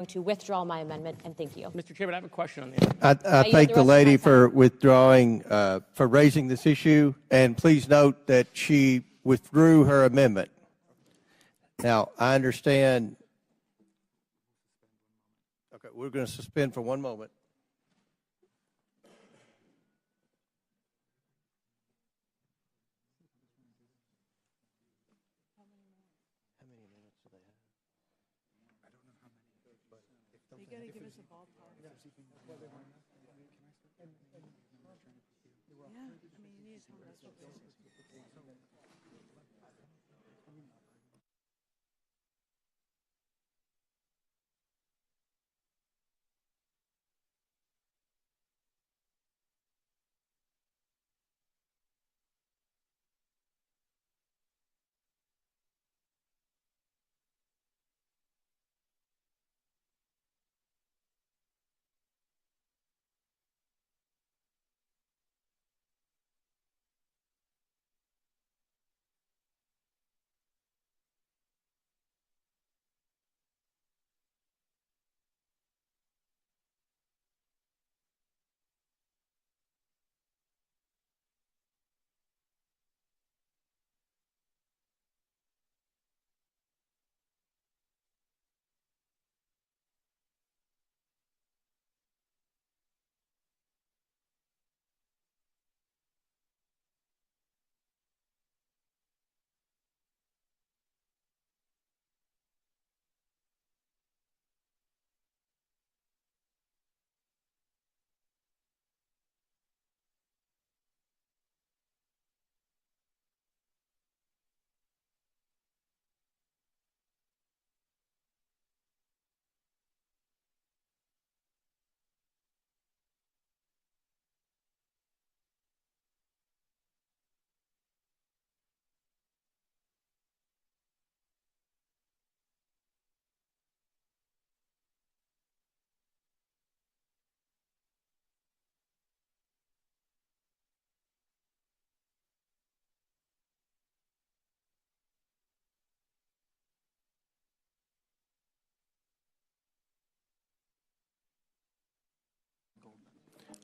to withdraw my amendment, and thank you. Mr. Chairman, I have a question on the I thank the lady for withdrawing, for raising this issue, and please note that she withdrew her amendment. Now, I understand. Okay, we're going to suspend for one moment. You got to give us a ballpark. Yeah, I mean, you need to tell us what it is.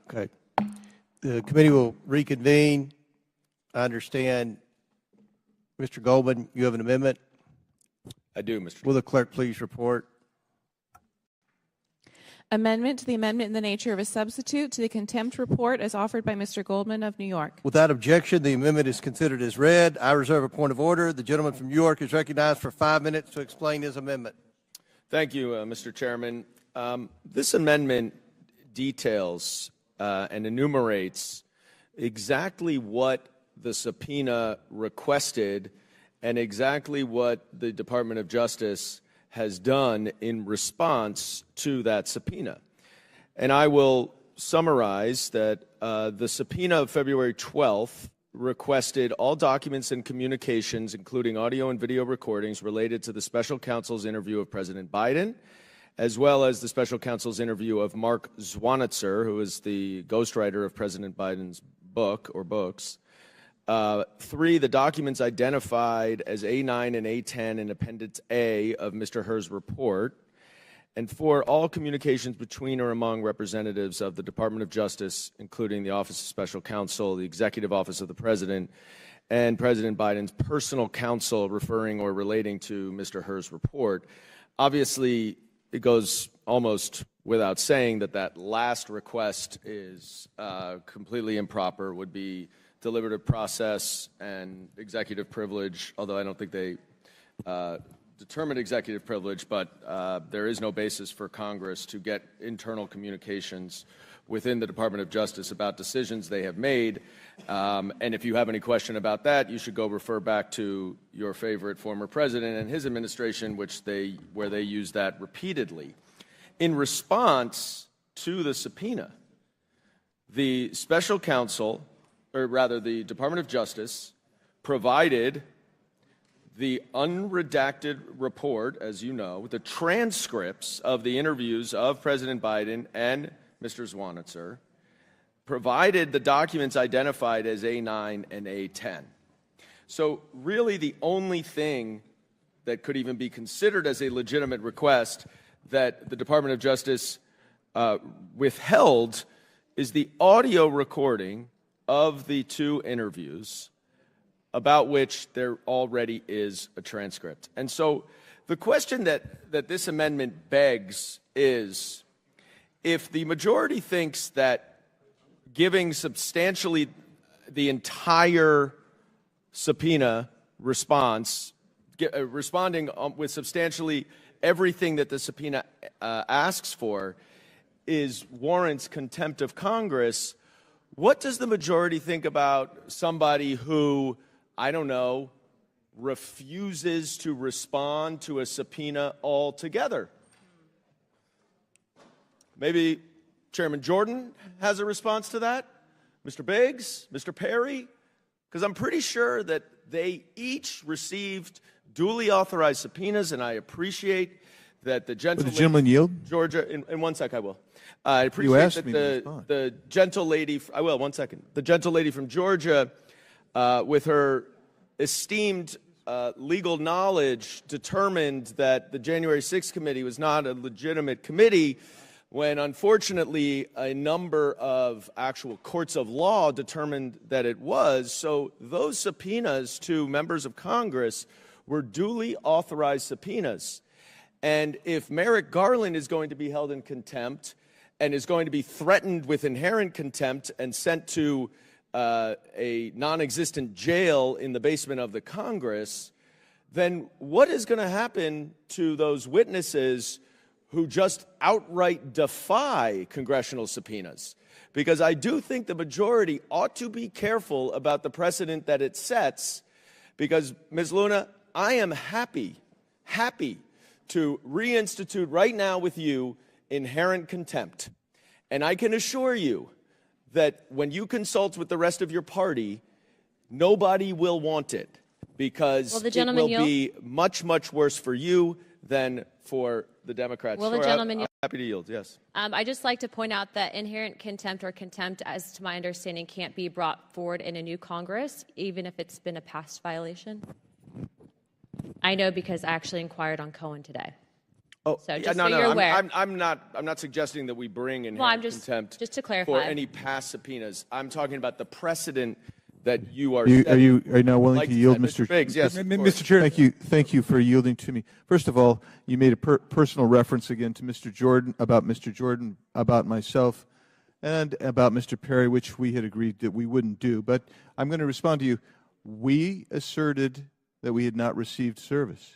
Okay. The committee will reconvene. I understand, Mr. Goldman, you have an amendment? I do, Mr. Will the clerk please report? Amendment to the amendment in the nature of a substitute to the contempt report as offered by Mr. Goldman of New York. Without objection, the amendment is considered as read. I reserve a point of order. The gentleman from New York is recognized for 5 minutes to explain his amendment. Thank you, Mr. Chairman. This amendment details and enumerates exactly what the subpoena requested and exactly what the Department of Justice has done in response to that subpoena. And I will summarize that the subpoena of February 12th requested all documents and communications, including audio and video recordings, related to the special counsel's interview of President Biden, as well as the special counsel's interview of Mark Zwanitzer, who is the ghostwriter of President Biden's book or books. 3, the documents identified as A9 and A10 in Appendix A of Mr. Herr's report. And 4, all communications between or among representatives of the Department of Justice, including the Office of Special Counsel, the Executive Office of the President, and President Biden's personal counsel referring or relating to Mr. Herr's report. Obviously, it goes almost without saying that that last request is completely improper, would be deliberative process and executive privilege, although I don't think they determined executive privilege, but there is no basis for Congress to get internal communications within the Department of Justice about decisions they have made. And if you have any question about that, you should go refer back to your favorite former president and his administration, where they use that repeatedly. In response to the subpoena, the special counsel, or rather the Department of Justice, provided the unredacted report, as you know, the transcripts of the interviews of President Biden and Mr. Zwanitzer, provided the documents identified as A9 and A10. So really the only thing that could even be considered as a legitimate request that the Department of Justice withheld is the audio recording of the 2 interviews about which there already is a transcript. And so the question that this amendment begs is, if the majority thinks that giving substantially the entire subpoena response, responding with substantially everything that the subpoena asks for, warrants contempt of Congress, what does the majority think about somebody who, I don't know, refuses to respond to a subpoena altogether? Maybe Chairman Jordan has a response to that? Mr. Biggs? Mr. Perry? Because I'm pretty sure that they each received duly authorized subpoenas, and I appreciate that the gentleman yield? Georgia, in 1 sec, I will. I appreciate that the gentle lady, I will, 1 second. The gentle lady from Georgia, with her esteemed legal knowledge, determined that the January 6th committee was not a legitimate committee, when unfortunately a number of actual courts of law determined that it was. So those subpoenas to members of Congress were duly authorized subpoenas. And if Merrick Garland is going to be held in contempt and is going to be threatened with inherent contempt and sent to a non-existent jail in the basement of the Congress, then what is going to happen to those witnesses who just outright defy congressional subpoenas? Because I do think the majority ought to be careful about the precedent that it sets, because, Ms. Luna, I am happy to reinstitute right now with you inherent contempt. And I can assure you that when you consult with the rest of your party, nobody will want it, because it will be much, much worse for you than for the Democrats. Will the gentleman yield? Happy to yield, yes. I'd just like to point out that inherent contempt or contempt, as to my understanding, can't be brought forward in a new Congress, even if it's been a past violation. I know because I actually inquired on Cohen today. Oh, so yeah, so you're aware. I'm not suggesting that we bring inherent contempt just to clarify for any past subpoenas. I'm talking about the precedent that you are. Are you now willing to yield, Mr. Biggs? Yes, Mr. Chair. Thank you for yielding to me. First of all, you made a personal reference again to Mr. Jordan, about myself, and about Mr. Perry, which we had agreed that we wouldn't do. But I'm going to respond to you. We asserted that we had not received service.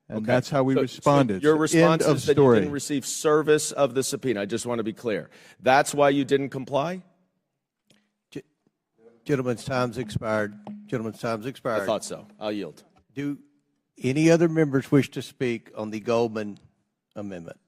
And that's how we responded. So your response End is of that you story. didn't receive service of the subpoena. I just want to be clear. That's why you didn't comply? Gentleman's time's expired. Gentleman's time's expired. I thought so. I'll yield. Do any other members wish to speak on the Goldman amendment?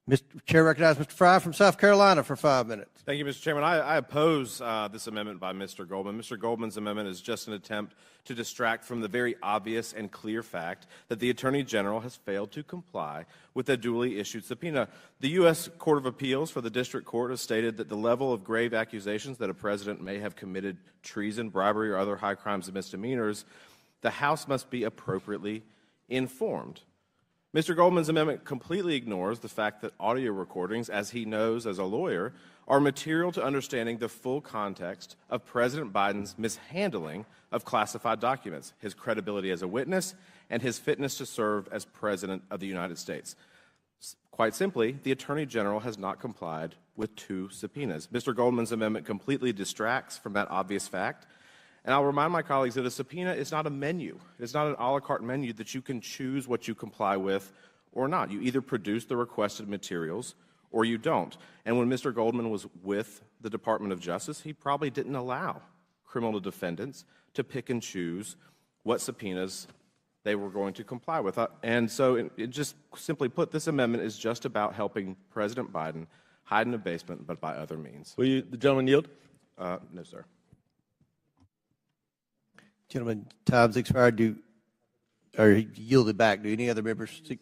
Mr. Chair recognizes Mr. Fry from South Carolina for 5 minutes. Thank you, Mr. Chairman. I oppose this amendment by Mr. Goldman. Mr. Goldman's amendment is just an attempt to distract from the very obvious and clear fact that the Attorney General has failed to comply with a duly issued subpoena. The U.S. Court of Appeals for the District Court has stated that the level of grave accusations that a president may have committed treason, bribery, or other high crimes and misdemeanors, the House must be appropriately informed. Mr. Goldman's amendment completely ignores the fact that audio recordings, as he knows as a lawyer, are material to understanding the full context of President Biden's mishandling of classified documents, his credibility as a witness, and his fitness to serve as President of the United States. Quite simply, the Attorney General has not complied with 2 subpoenas. Mr. Goldman's amendment completely distracts from that obvious fact. And I'll remind my colleagues that a subpoena is not a menu. It's not an a la carte menu that you can choose what you comply with or not. You either produce the requested materials or you don't. And when Mr. Goldman was with the Department of Justice, he probably didn't allow criminal defendants to pick and choose what subpoenas they were going to comply with. And so it just simply put, this amendment is just about helping President Biden hide in a basement, but by other means. Will the gentleman yield? No, sir. Gentlemen, time's expired. Or yielded back. Do any other members speak?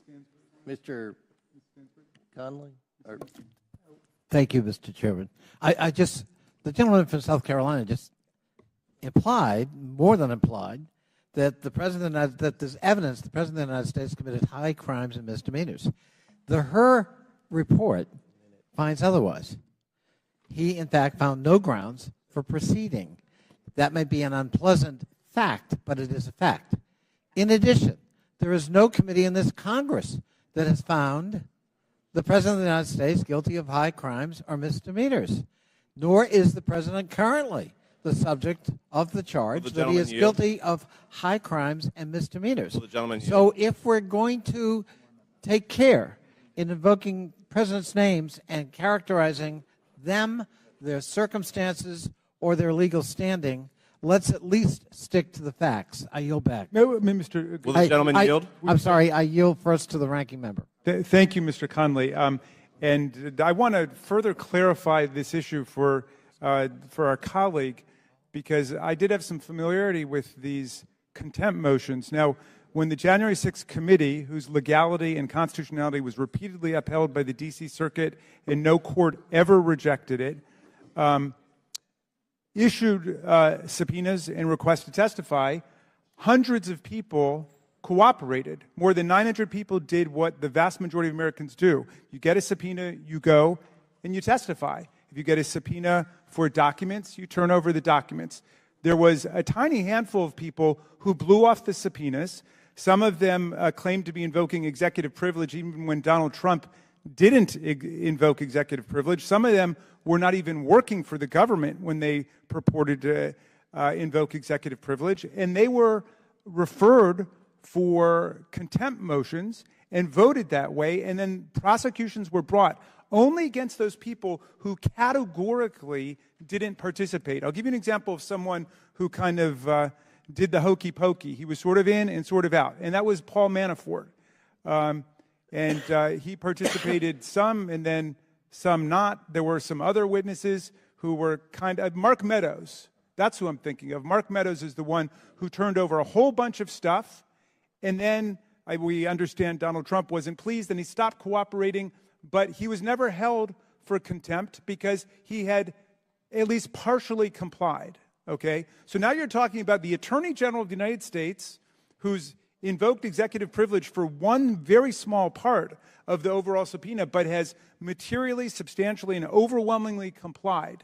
Mr. Conley? Thank you, Mr. Chairman. The gentleman from South Carolina just implied, more than implied, that that there's evidence the President of the United States committed high crimes and misdemeanors. Her report finds otherwise. He, in fact, found no grounds for proceeding. That may be an unpleasant fact, but it is a fact. In addition, there is no committee in this Congress that has found the President of the United States guilty of high crimes or misdemeanors, nor is the President currently the subject of the charge that he is guilty of high crimes and misdemeanors. So if we're going to take care in invoking presidents' names and characterizing them, their circumstances, or their legal standing, let's at least stick to the facts. I yield back. No, Mr. Will the gentleman yield? I'm sorry, I yield first to the ranking member. Thank you, Mr. Conley. And I want to further clarify this issue for our colleague, because I did have some familiarity with these contempt motions. Now, when the January 6th committee, whose legality and constitutionality was repeatedly upheld by the D.C. Circuit and no court ever rejected it, issued subpoenas and requests to testify, hundreds of people cooperated. More than 900 people did what the vast majority of Americans do. You get a subpoena, you go, and you testify. If you get a subpoena for documents, you turn over the documents. There was a tiny handful of people who blew off the subpoenas. Some of them claimed to be invoking executive privilege even when Donald Trump didn't invoke executive privilege. Some of them were not even working for the government when they purported to invoke executive privilege, and they were referred for contempt motions and voted that way, and then prosecutions were brought only against those people who categorically didn't participate. I'll give you an example of someone who kind of did the hokey pokey. He was sort of in and sort of out, and that was Paul Manafort. And he participated some and then some not. There were some other witnesses who were kind of, Mark Meadows, that's who I'm thinking of. Mark Meadows is the one who turned over a whole bunch of stuff, and then we understand Donald Trump wasn't pleased and he stopped cooperating, but he was never held for contempt because he had at least partially complied, okay? So now you're talking about the Attorney General of the United States who's invoked executive privilege for one very small part of the overall subpoena, but has materially, substantially, and overwhelmingly complied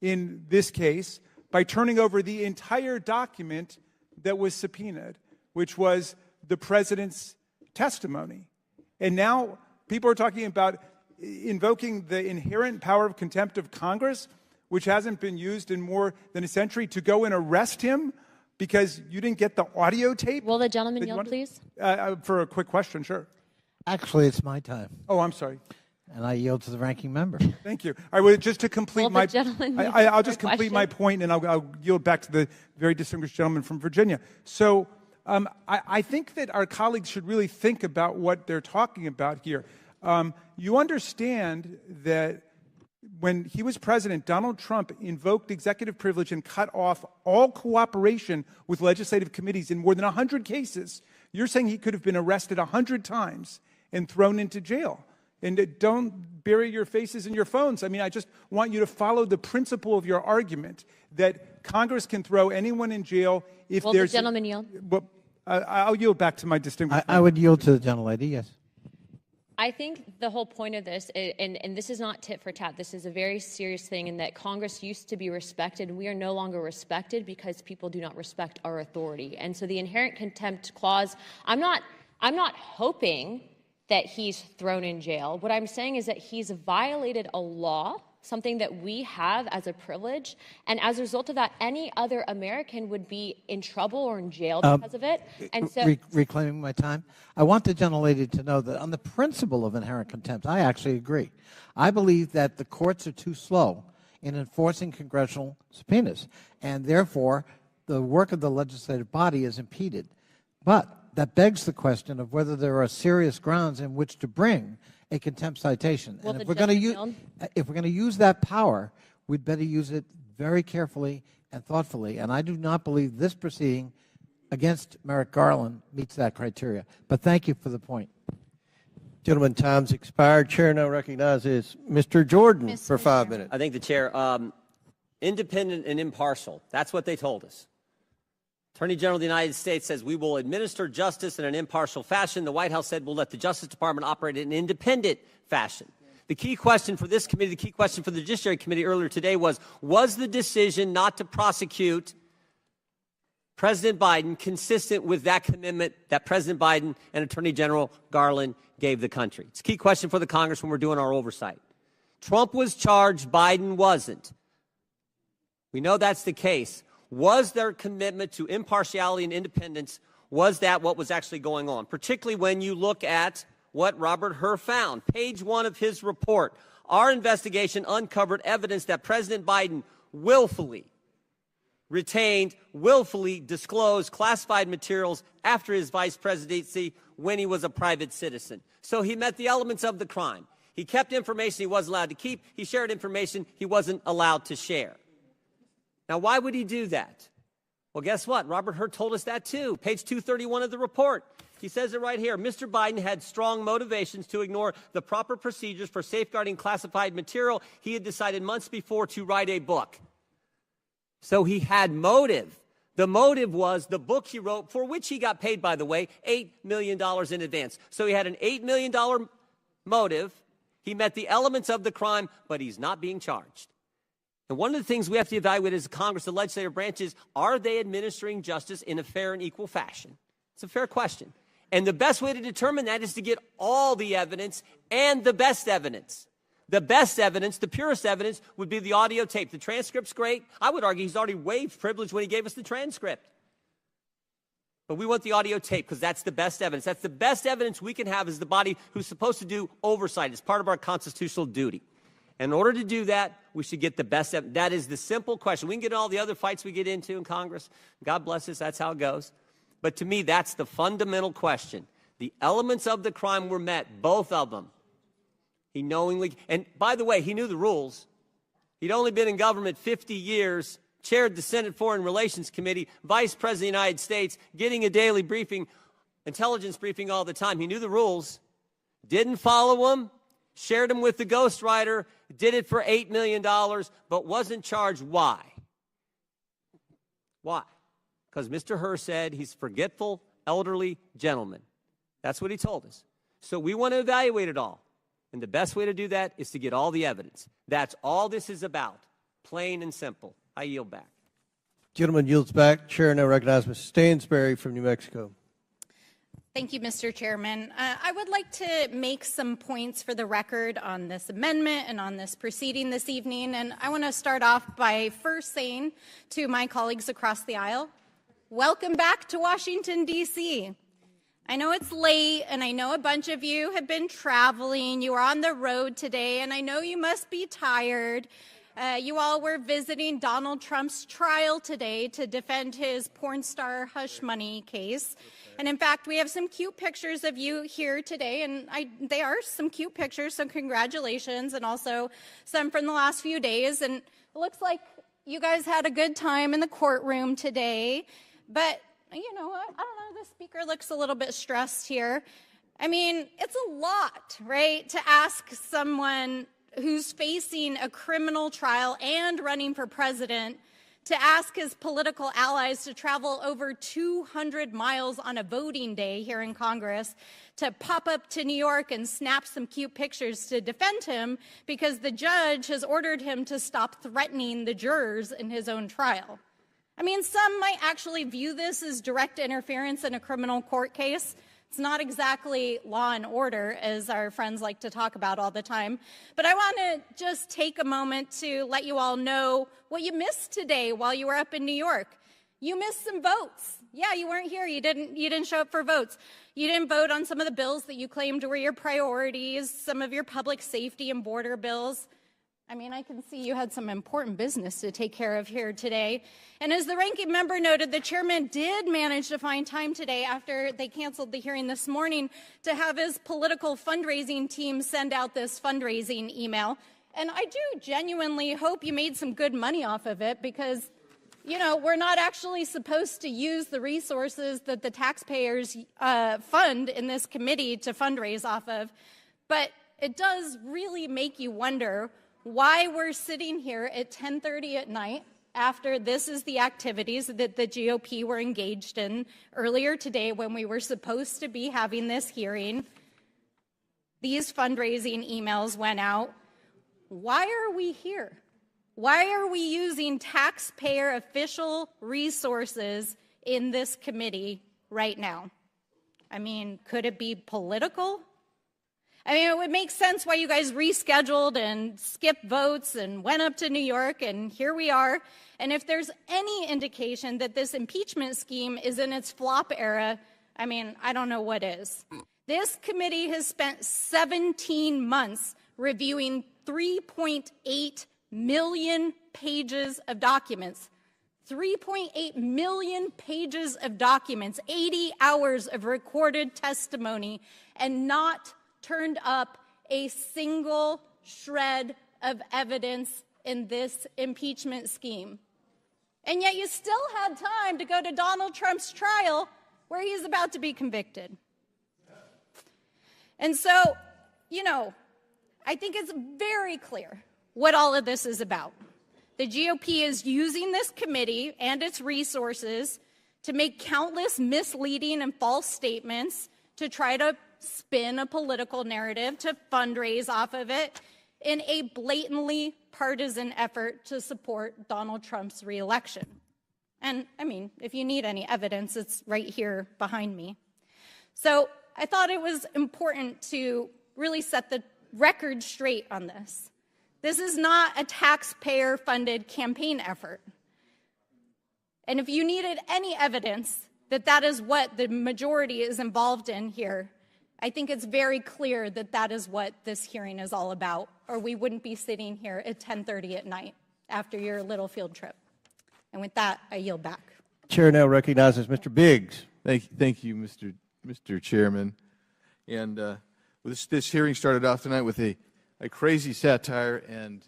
in this case by turning over the entire document that was subpoenaed, which was the president's testimony. And now people are talking about invoking the inherent power of contempt of Congress, which hasn't been used in more than a century, to go and arrest him because you didn't get the audio tape? Will the gentleman yield, please? For a quick question, sure. Actually, it's my time. Oh, I'm sorry. And I yield to the ranking member. Thank you. I would just to complete Will the gentleman yield I'll for just a complete question? my point, and I'll yield back to the very distinguished gentleman from Virginia. So I think that our colleagues should really think about what they're talking about here. You understand that when he was president, Donald Trump invoked executive privilege and cut off all cooperation with legislative committees in more than 100 cases. You're saying he could have been arrested 100 times and thrown into jail. And don't bury your faces in your phones. I mean, I just want you to follow the principle of your argument that Congress can throw anyone in jail if Will there's... the gentleman yield? Well, I'll yield back to my distinguished... I would yield to the gentlelady, yes. I think the whole point of this, and this is not tit for tat, this is a very serious thing in that Congress used to be respected, and we are no longer respected because people do not respect our authority. And so the inherent contempt clause, I'm not hoping that he's thrown in jail. What I'm saying is that he's violated a law, something that we have as a privilege, and as a result of that, any other American would be in trouble or in jail because of it. And so, reclaiming my time, I want the gentlelady to know that on the principle of inherent contempt, I actually agree. I believe that the courts are too slow in enforcing congressional subpoenas, and therefore the work of the legislative body is impeded. But that begs the question of whether there are serious grounds in which to bring a contempt citation. Will And if the we're going to use that power, we'd better use it very carefully and thoughtfully. And I do not believe this proceeding against Merrick Garland meets that criteria. But thank you for the point. Gentlemen, time's expired. Chair now recognizes Mr. Jordan for 5 minutes. I think the chair, independent and impartial. That's what they told us. Attorney General of the United States says we will administer justice in an impartial fashion. The White House said we'll let the Justice Department operate in an independent fashion. The key question for this committee, the key question for the Judiciary Committee earlier today was the decision not to prosecute President Biden consistent with that commitment that President Biden and Attorney General Garland gave the country? It's a key question for the Congress when we're doing our oversight. Trump was charged, Biden wasn't. We know that's the case. Was their commitment to impartiality and independence, was that what was actually going on? Particularly when you look at what Robert Hur found. Page 1 of his report. Our investigation uncovered evidence that President Biden willfully retained, willfully disclosed classified materials after his vice presidency when he was a private citizen. So he met the elements of the crime. He kept information he wasn't allowed to keep. He shared information he wasn't allowed to share. Now, why would he do that? Well, guess what? Robert Hur told us that too. Page 231 of the report. He says it right here. Mr. Biden had strong motivations to ignore the proper procedures for safeguarding classified material. He had decided months before to write a book. So he had motive. The motive was the book he wrote, for which he got paid, by the way, $8 million in advance. So he had an $8 million motive. He met the elements of the crime, but he's not being charged. And one of the things we have to evaluate as a Congress, the legislative branch, is, are they administering justice in a fair and equal fashion? It's a fair question. And the best way to determine that is to get all the evidence and the best evidence. The best evidence, the purest evidence, would be the audio tape. The transcript's great. I would argue he's already waived privilege when he gave us the transcript. But we want the audio tape because that's the best evidence. That's the best evidence we can have as the body who's supposed to do oversight. It's part of our constitutional duty. In order to do that, we should get the best evidence. That is the simple question. We can get in all the other fights we get into in Congress. God bless us, that's how it goes. But to me, that's the fundamental question. The elements of the crime were met, both of them. He knowingly, and by the way, he knew the rules. He'd only been in government 50 years, chaired the Senate Foreign Relations Committee, Vice President of the United States, getting a daily briefing, intelligence briefing all the time. He knew the rules, didn't follow them, shared them with the ghostwriter, did it for $8 million, but wasn't charged. Why? Why? Because Mr. Hur said he's a forgetful, elderly gentleman. That's what he told us. So we want to evaluate it all. And the best way to do that is to get all the evidence. That's all this is about, plain and simple. I yield back. Gentleman yields back. Chair now recognizes Mr. Stansbury from New Mexico. Thank you, Mr. Chairman. I would like to make some points for the record on this amendment and on this proceeding this evening. And I want to start off by first saying to my colleagues across the aisle, welcome back to Washington, D.C. I know it's late, and I know a bunch of you have been traveling. You are on the road today, and I know you must be tired. You all were visiting Donald Trump's trial today to defend his porn star hush money case. And in fact, we have some cute pictures of you here today, and they are some cute pictures, so congratulations, and also some from the last few days. And it looks like you guys had a good time in the courtroom today. But, you know, I don't know, the speaker looks a little bit stressed here. I mean, it's a lot, right, to ask someone who's facing a criminal trial and running for president to ask his political allies to travel over 200 miles on a voting day here in Congress to pop up to New York and snap some cute pictures to defend him because the judge has ordered him to stop threatening the jurors in his own trial. I mean, some might actually view this as direct interference in a criminal court case. It's not exactly law and order, as our friends like to talk about all the time. But I want to just take a moment to let you all know what you missed today while you were up in New York. You missed some votes. Yeah, you weren't here. You didn't show up for votes. You didn't vote on some of the bills that you claimed were your priorities, some of your public safety and border bills. I mean, I can see you had some important business to take care of here today. And as the ranking member noted, the chairman did manage to find time today after they canceled the hearing this morning to have his political fundraising team send out this fundraising email. And I do genuinely hope you made some good money off of it because, you know, we're not actually supposed to use the resources that the taxpayers fund in this committee to fundraise off of. But it does really make you wonder why we're sitting here at 10:30 at night after this is the activities that the GOP were engaged in earlier today when we were supposed to be having this hearing. These fundraising emails went out. Why are we here? Why are we using taxpayer official resources in this committee right now? I mean, could it be political? I mean, it would make sense why you guys rescheduled and skipped votes and went up to New York, and here we are. And if there's any indication that this impeachment scheme is in its flop era, I mean, I don't know what is. This committee has spent 17 months reviewing 3.8 million pages of documents. 3.8 million pages of documents, 80 hours of recorded testimony, and not turned up a single shred of evidence in this impeachment scheme. And yet you still had time to go to Donald Trump's trial where he's about to be convicted. And so, you know, I think it's very clear what all of this is about. The GOP is using this committee and its resources to make countless misleading and false statements to try to spin a political narrative, to fundraise off of it in a blatantly partisan effort to support Donald Trump's reelection. And I mean, if you need any evidence, it's right here behind me. So I thought it was important to really set the record straight on this. This is not a taxpayer-funded campaign effort. And if you needed any evidence that that is what the majority is involved in here, I think it's very clear that that is what this hearing is all about, or we wouldn't be sitting here at 10:30 at night after your little field trip. And with that, I yield back. Chair now recognizes Mr. Biggs. Thank you, Mr. Chairman. And this hearing started off tonight with a crazy satire, and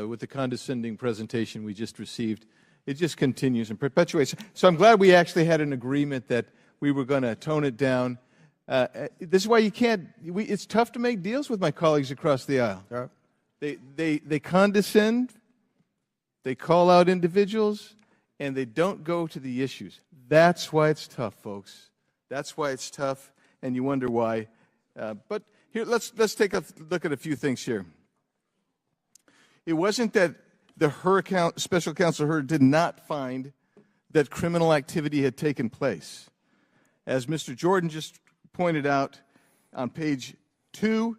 with the condescending presentation we just received, it just continues and perpetuates. So I'm glad we actually had an agreement that we were going to tone it down. This is why you can't. It's tough to make deals with my colleagues across the aisle. Right. They condescend, they call out individuals, and they don't go to the issues. That's why it's tough, folks. That's why it's tough, and you wonder why. But here, let's take a look at a few things here. It wasn't that the special counsel Hur did not find that criminal activity had taken place. As Mr. Jordan just pointed out on page 2,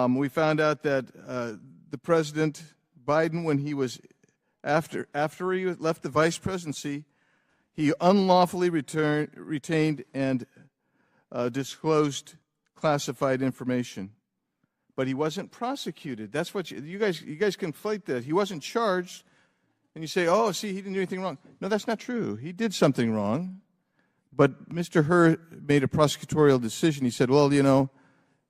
we found out that the President Biden, when he was after he left the vice presidency, he unlawfully retained and disclosed classified information, but he wasn't prosecuted. That's what you guys conflate that. He wasn't charged, and you say, "Oh, see, he didn't do anything wrong." No, that's not true. He did something wrong, but Mr. Hur made a prosecutorial decision. He said, "Well, you know,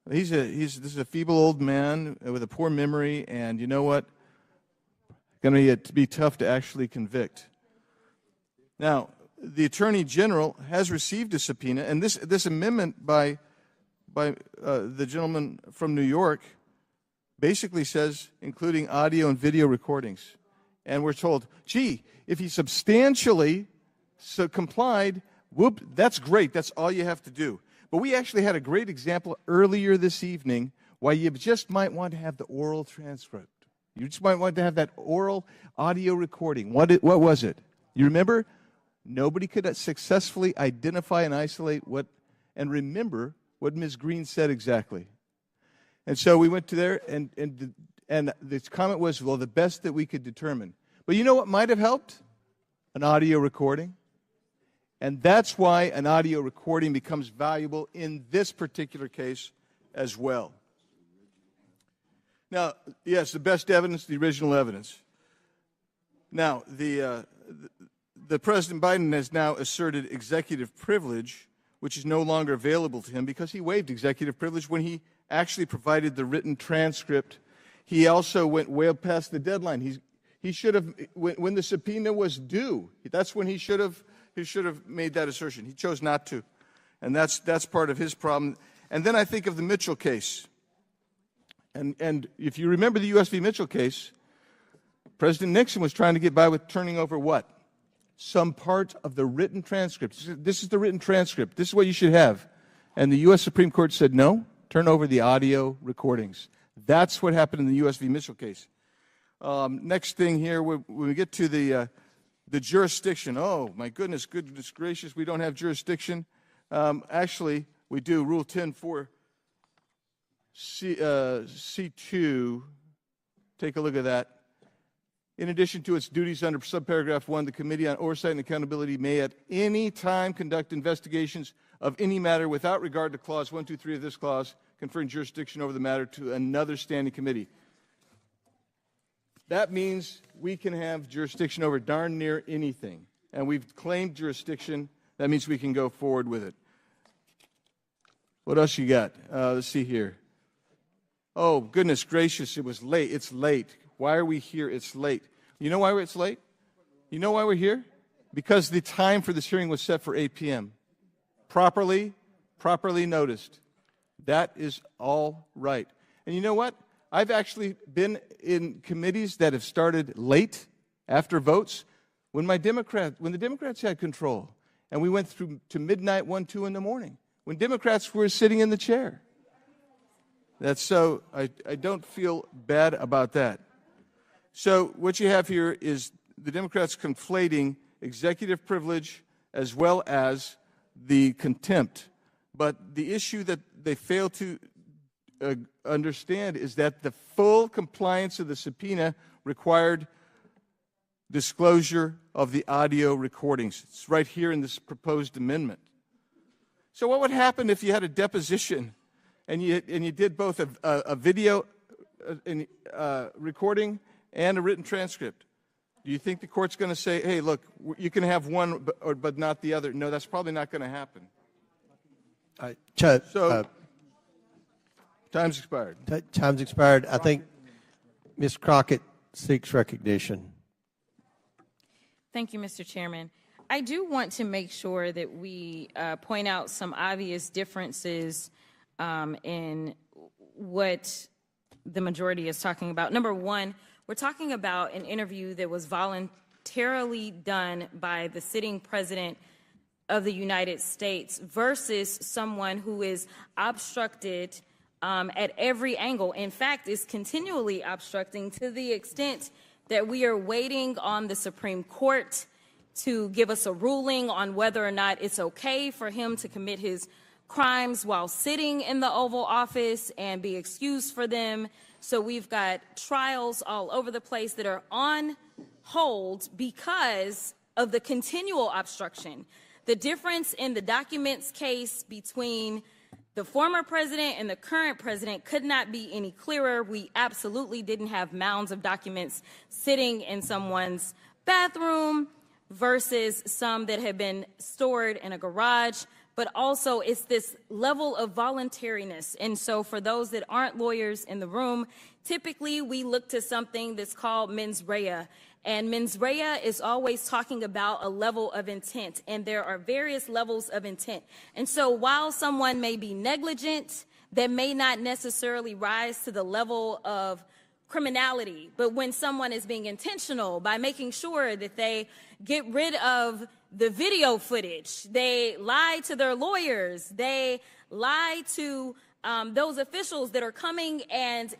this is a feeble old man with a poor memory, and you know what? Going to be tough to actually convict." Now, the Attorney General has received a subpoena, and this amendment by the gentleman from New York basically says, including audio and video recordings. And we're told, gee, if he substantially complied, whoop, that's great. That's all you have to do. But we actually had a great example earlier this evening why you just might want to have the oral transcript. You just might want to have that oral audio recording. What was it? You remember? Nobody could successfully identify and isolate and remember what Ms. Greene said exactly. And so we went to there, and the comment was, well, the best that we could determine. But you know what might have helped? An audio recording. And that's why an audio recording becomes valuable in this particular case as well. Now, yes, the best evidence, the original evidence. Now, the President Biden has now asserted executive privilege, which is no longer available to him because he waived executive privilege when he actually provided the written transcript. He also went way past the deadline. He should have, when the subpoena was due, that's when he should have made that assertion. He chose not to, and that's part of his problem. And then I think of the Mitchell case, and if you remember the U.S. v. Mitchell case, President Nixon was trying to get by with turning over what? Some part of the written transcript. This is the written transcript. This is what you should have. And the U.S. Supreme Court said, no, turn over the audio recordings. That's what happened in the U.S. v. Mitchell case. Next thing here, when we get to the jurisdiction, oh, my goodness gracious, we don't have jurisdiction. Actually, we do. Rule 10.4 C2, take a look at that. In addition to its duties under subparagraph 1, the Committee on Oversight and Accountability may at any time conduct investigations of any matter without regard to clause 1, 2, 3 of this clause, conferring jurisdiction over the matter to another standing committee. That means we can have jurisdiction over darn near anything. And we've claimed jurisdiction. That means we can go forward with it. What else you got? Let's see here. Oh, goodness gracious, it was late. It's late. Why are we here? It's late. You know why it's late? You know why we're here? Because the time for this hearing was set for 8 p.m. Properly noticed. That is all right. And you know what? I've actually been in committees that have started late after votes when the Democrats had control, and we went through to midnight, 1, 2 in the morning, when Democrats were sitting in the chair. I don't feel bad about that. So what you have here is the Democrats conflating executive privilege as well as the contempt. But the issue that they fail to understand is that the full compliance of the subpoena required disclosure of the audio recordings. It's right here in this proposed amendment. So what would happen if you had a deposition and you did both a video recording and a written transcript? Do you think the court's going to say, hey, look, you can have one but not the other? No, that's probably not going to happen. Time's expired. Time's expired. I think Ms. Crockett seeks recognition. Thank you, Mr. Chairman. I do want to make sure that we point out some obvious differences in what the majority is talking about. Number one, we're talking about an interview that was voluntarily done by the sitting president of the United States versus someone who is obstructed at every angle. In fact, is continually obstructing to the extent that we are waiting on the Supreme Court to give us a ruling on whether or not it's okay for him to commit his crimes while sitting in the Oval Office and be excused for them. So we've got trials all over the place that are on hold because of the continual obstruction. The difference in the documents case between the former president and the current president could not be any clearer. We absolutely didn't have mounds of documents sitting in someone's bathroom versus some that had been stored in a garage. But also it's this level of voluntariness. And so for those that aren't lawyers in the room, typically we look to something that's called mens rea. And mens rea is always talking about a level of intent, and there are various levels of intent. And so while someone may be negligent, that may not necessarily rise to the level of criminality. But when someone is being intentional by making sure that they get rid of the video footage, they lie to their lawyers, they lie to those officials that are coming and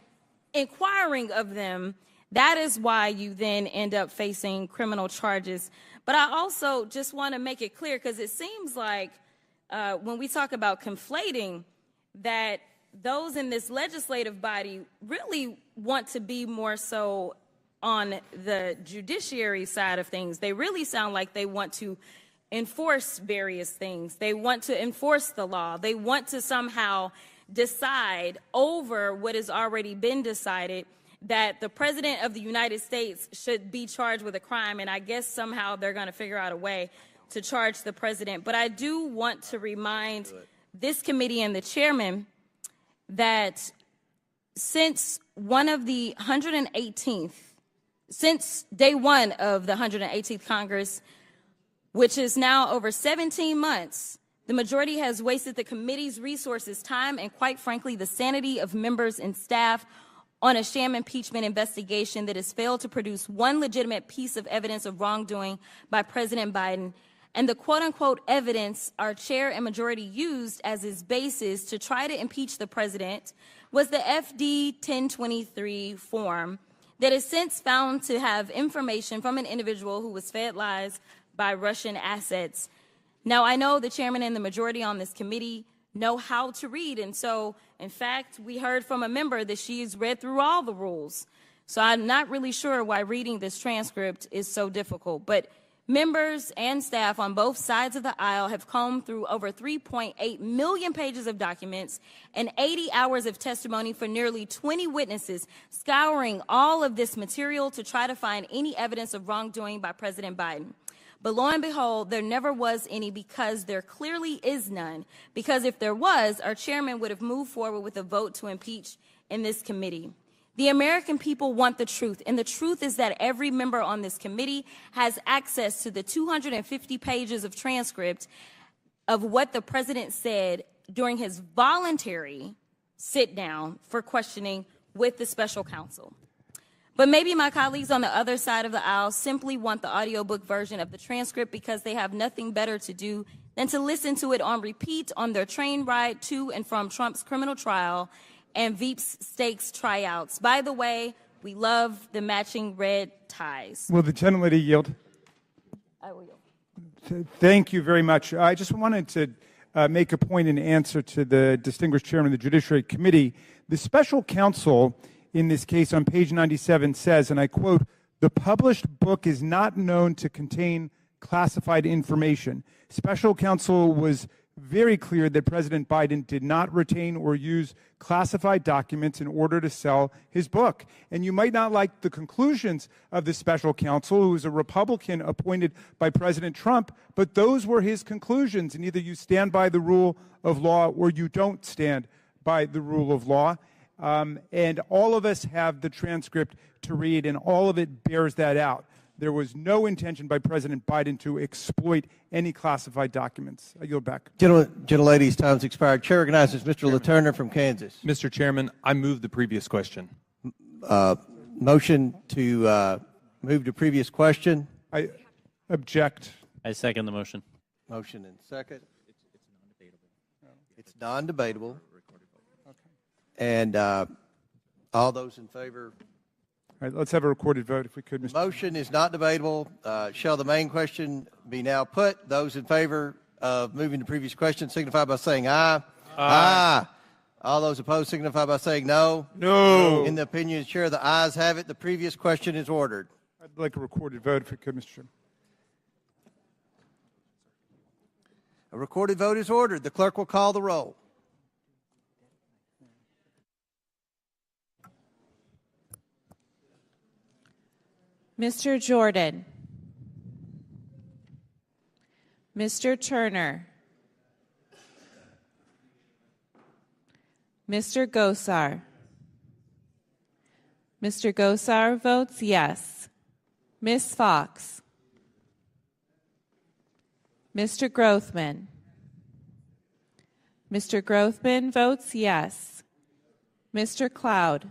inquiring of them, that is why you then end up facing criminal charges. But I also just want to make it clear, because it seems like when we talk about conflating, that those in this legislative body really want to be more so on the judiciary side of things. They really sound like they want to enforce various things. They want to enforce the law. They want to somehow decide over what has already been decided, that the President of the United States should be charged with a crime, and I guess somehow they're going to figure out a way to charge the President. But I do want to remind this committee and the chairman that since since day one of the 118th Congress, which is now over 17 months, the majority has wasted the committee's resources, time, and quite frankly, the sanity of members and staff on a sham impeachment investigation that has failed to produce one legitimate piece of evidence of wrongdoing by President Biden, and the quote-unquote evidence our chair and majority used as its basis to try to impeach the president was the FD 1023 form that is since found to have information from an individual who was fed lies by Russian assets. Now, I know the chairman and the majority on this committee know how to read, and so, in fact, we heard from a member that she's read through all the rules. So I'm not really sure why reading this transcript is so difficult, but members and staff on both sides of the aisle have combed through over 3.8 million pages of documents and 80 hours of testimony for nearly 20 witnesses, scouring all of this material to try to find any evidence of wrongdoing by President Biden. But lo and behold, there never was any, because there clearly is none. Because if there was, our chairman would have moved forward with a vote to impeach in this committee. The American people want the truth, and the truth is that every member on this committee has access to the 250 pages of transcript of what the president said during his voluntary sit-down for questioning with the special counsel. But maybe my colleagues on the other side of the aisle simply want the audiobook version of the transcript because they have nothing better to do than to listen to it on repeat on their train ride to and from Trump's criminal trial and Veep's stakes tryouts. By the way, we love the matching red ties. Will the gentlelady yield? I will yield. Thank you very much. I just wanted to make a point in answer to the distinguished chairman of the Judiciary Committee. The special counsel in this case on page 97 says, and I quote, "The published book is not known to contain classified information." Special counsel was very clear that President Biden did not retain or use classified documents in order to sell his book. And you might not like the conclusions of the special counsel, who was a Republican appointed by President Trump, but those were his conclusions. And either you stand by the rule of law or you don't stand by the rule of law. And all of us have the transcript to read, and all of it bears that out. There was no intention by President Biden to exploit any classified documents. I yield back. Gentlelady's time's expired. Chair recognizes Mr. LaTurner from Kansas. Mr. Chairman, I move the previous question. Motion to move to previous question. I object. I second the motion. Motion and second. It's non-debatable. And all those in favor? All right, let's have a recorded vote if we could, Mr. Motion is not debatable. Shall the main question be now put? Those in favor of moving to previous question signify by saying aye. Aye. All those opposed signify by saying no. No. In the opinion of the chair, the ayes have it. The previous question is ordered. I'd like a recorded vote if we could, Mr. Chairman. A recorded vote is ordered. The clerk will call the roll. Mr. Jordan, Mr. Turner, Mr. Gosar. Mr. Gosar votes yes. Ms. Fox. Mr. Grothman. Mr. Grothman votes yes. Mr. Cloud.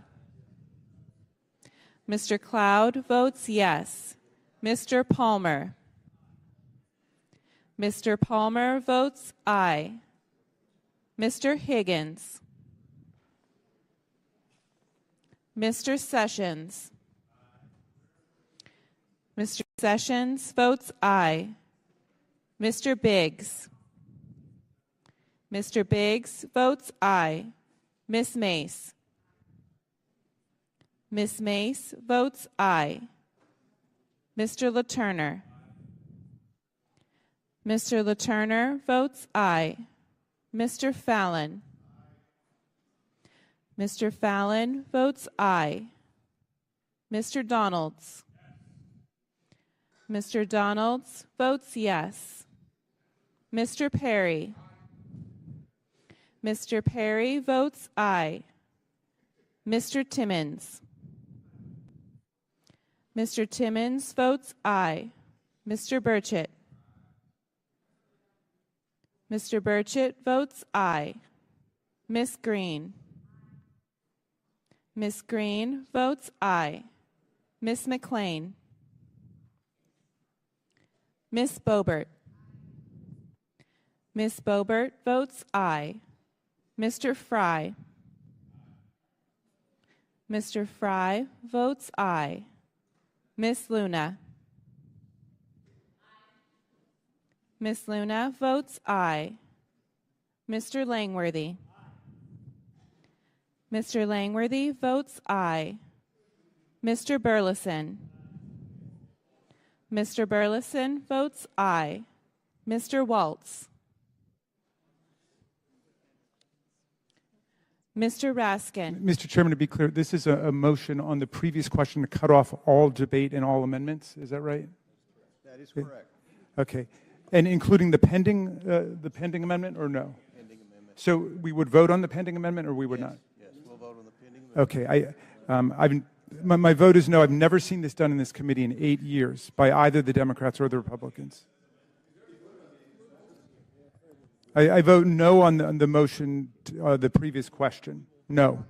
Mr. Cloud votes yes. Mr. Palmer. Mr. Palmer votes aye. Mr. Higgins. Mr. Sessions. Mr. Sessions votes aye. Mr. Biggs. Mr. Biggs votes aye. Ms. Mace. Ms. Mace votes aye. Mr. LaTurner. Mr. LaTurner votes aye. Mr. Fallon. Mr. Fallon votes aye. Mr. Donalds. Mr. Donalds votes yes. Mr. Perry. Mr. Perry votes aye. Mr. Timmons. Mr. Timmons votes aye. Mr. Burchett. Mr. Burchett votes aye. Ms. Green. Ms. Greene votes aye. Ms. McLean. Ms. Boebert. Ms. Boebert votes aye. Mr. Fry. Mr. Fry votes aye. Ms. Luna. Ms. Luna votes aye. Mr. Langworthy. Mr. Langworthy votes aye. Mr. Burleson. Mr. Burleson votes aye. Mr. Waltz. Mr. Raskin. Mr. Chairman, to be clear, this is a motion on the previous question to cut off all debate and all amendments. Is that right? That is correct. Okay. And including the pending amendment or no? Pending amendment. So we would vote on the pending amendment or we would not? Yes, we'll vote on the pending amendment. Okay. My vote is no. I've never seen this done in this committee in 8 years by either the Democrats or the Republicans. I vote no on the motion, the previous question. No.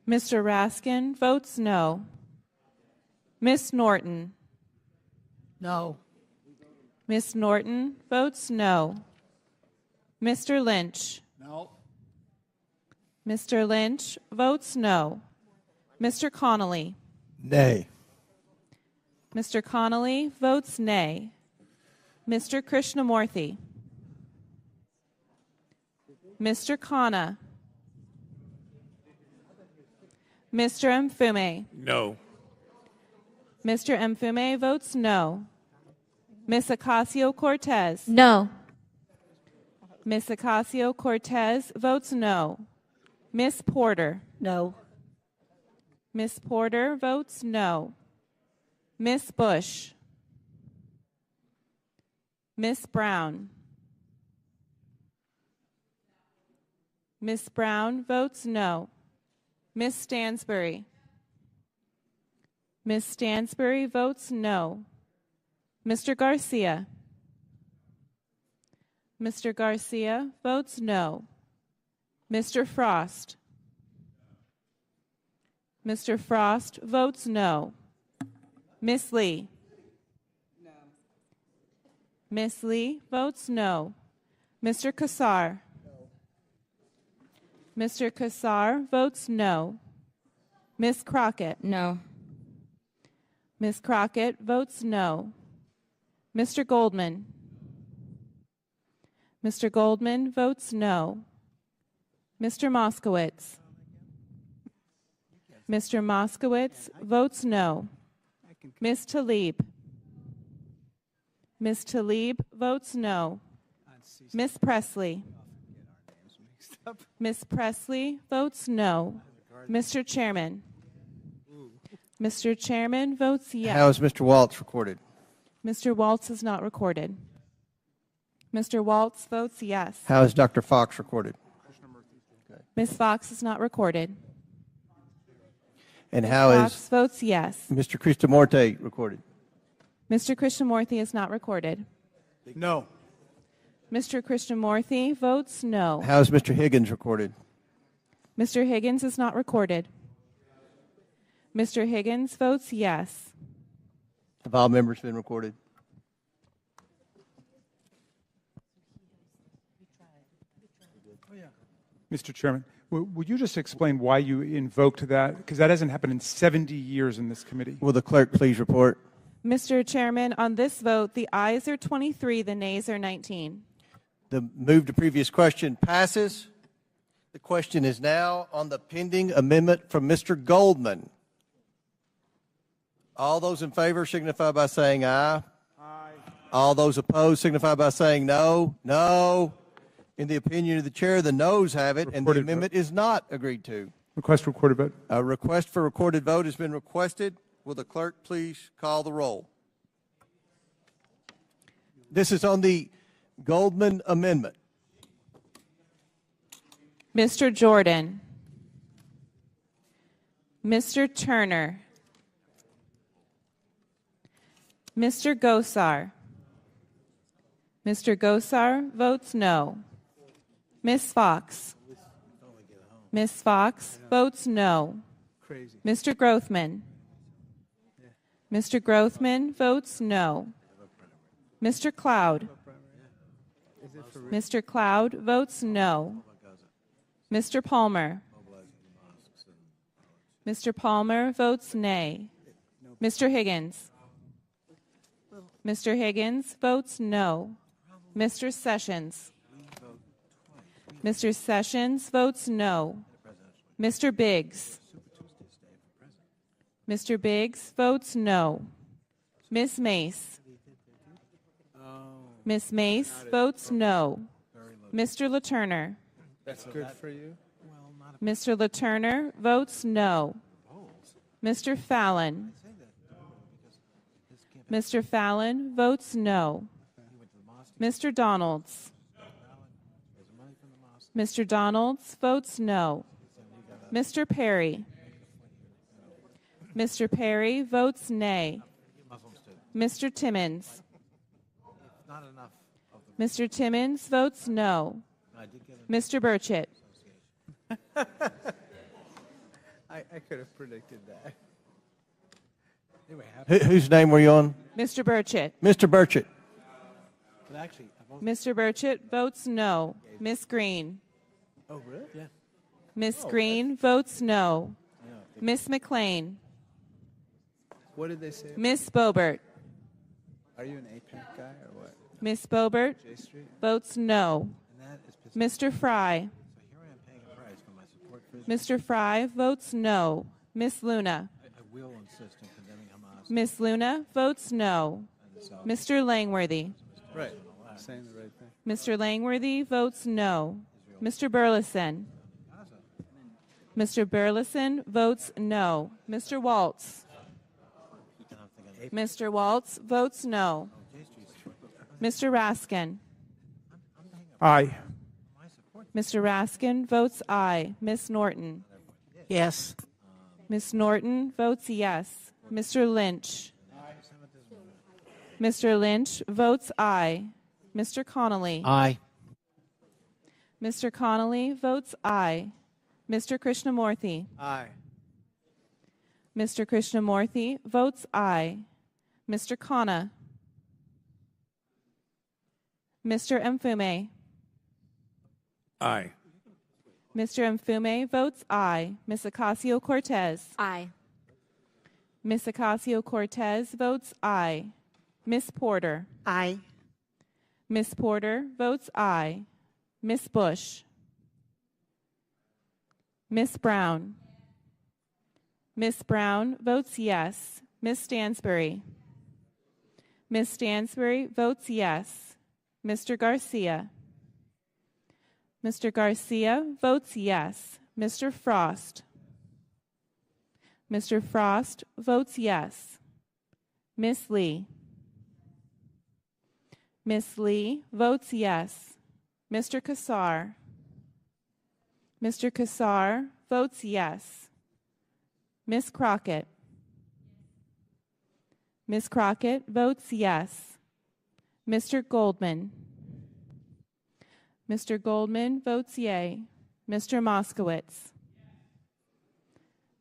Mr. Raskin votes no. Ms. Norton. No. Ms. Norton votes no. Mr. Lynch. No. Mr. Lynch votes no. Mr. Connolly. Nay. Mr. Connolly votes nay. Mr. Krishnamurthy. Mr. Khanna. Mr. Mfume. No. Mr. Mfume votes no. Ms. Ocasio-Cortez. No. Ms. Ocasio-Cortez votes no. Ms. Porter. No. Ms. Porter votes no. Ms. Bush. Ms. Brown. Ms. Brown votes no. Ms. Stansbury. Ms. Stansbury votes no. Mr. Garcia. Mr. Garcia votes no. Mr. Frost. Mr. Frost votes no. Ms. Lee. No. Ms. Lee votes no. Mr. Kassar. Mr. Kassar votes no. Ms. Crockett. No. Ms. Crockett votes no. Mr. Goldman. Mr. Goldman votes no. Mr. Moskowitz. Mr. Moskowitz votes no. Ms. Tlaib. Ms. Tlaib votes no. Ms. Presley. Ms. Presley votes no. Mr. Chairman. Mr. Chairman votes yes. How is Mr. Waltz recorded? Mr. Waltz is not recorded. Mr. Waltz votes yes. How is Dr. Fox recorded? Ms. Fox is not recorded. And how is Fox votes yes. Mr. Krishnamurthy recorded? Mr. Krishnamurthy is not recorded. No. Mr. Krishnamurthy votes no. How is Mr. Higgins recorded? Mr. Higgins is not recorded. Mr. Higgins votes yes. Have all members been recorded? Mr. Chairman, would you just explain why you invoked that? Because that hasn't happened in 70 years in this committee. Will the clerk please report? Mr. Chairman, on this vote, the ayes are 23, the nays are 19. The move to previous question passes. The question is now on the pending amendment from Mr. Goldman. All those in favor signify by saying aye. Aye. All those opposed signify by saying no. No. In the opinion of the chair, the noes have it, and the amendment is not agreed to. Request recorded vote. A request for recorded vote has been requested. Will the clerk please call the roll? This is on the Goldman amendment. Mr. Jordan. Mr. Turner. Mr. Gosar. Mr. Gosar votes no. Ms. Fox. Ms. Fox votes no. Crazy. Mr. Grothman. Mr. Grothman votes no. Mr. Cloud. Mr. Cloud votes no. Mr. Palmer. Mr. Palmer votes nay. Mr. Higgins. Mr. Higgins votes no. Mr. Sessions. Mr. Sessions votes no. Mr. Biggs. Mr. Biggs votes no. Ms. Mace. Ms. Mace votes no. Mr. LaTurner. That's good for you. Mr. LaTurner votes no. Mr. Fallon. Mr. Fallon votes no. Mr. Donalds. Mr. Donalds votes no. Mr. Perry. Mr. Perry votes nay. Mr. Timmons. Mr. Timmons votes no. Mr. Burchett. I could have predicted that. Whose name were you on? Mr. Burchett. Mr. Burchett. Mr. Burchett votes no. Ms. Green. Oh, really? Yeah. Ms. Green votes no. Ms. McLean. What did they say? Ms. Boebert. Are you an APAC guy or what? Ms. Boebert J Street? votes no. Mr. Fry. Mr. Fry votes no. Miss Luna. Miss Luna votes no. Mr. Langworthy. Right. Saying the right thing. Mr. Langworthy votes no. Mr. Burleson. Mr. Burleson votes no. Mr. Waltz. Mr. Waltz votes no. Mr. Raskin. Aye. Mr. Raskin votes aye. Miss Norton. Yes. Miss Norton votes yes. Mr. Lynch. Mr. Lynch votes aye. Mr. Connolly. Aye. Mr. Connolly votes aye. Mr. Krishnamurthy. Aye. Mr. Krishnamurthy votes aye. Mr. Khanna. Mr. Mfume. Aye. Mr. Mfume votes aye. Ms. Ocasio-Cortez. Aye. Ms. Ocasio-Cortez votes aye. Ms. Porter. Aye. Ms. Porter votes aye. Ms. Bush. Ms. Brown. Ms. Brown votes yes. Ms. Stansbury. Ms. Stansbury votes yes. Mr. Garcia. Mr. Garcia votes yes. Mr. Frost. Mr. Frost votes yes. Ms. Lee. Ms. Lee votes yes. Mr. Kassar. Mr. Kassar votes yes. Ms. Crockett. Ms. Crockett votes yes. Mr. Goldman. Mr. Goldman votes yea. Mr. Moskowitz.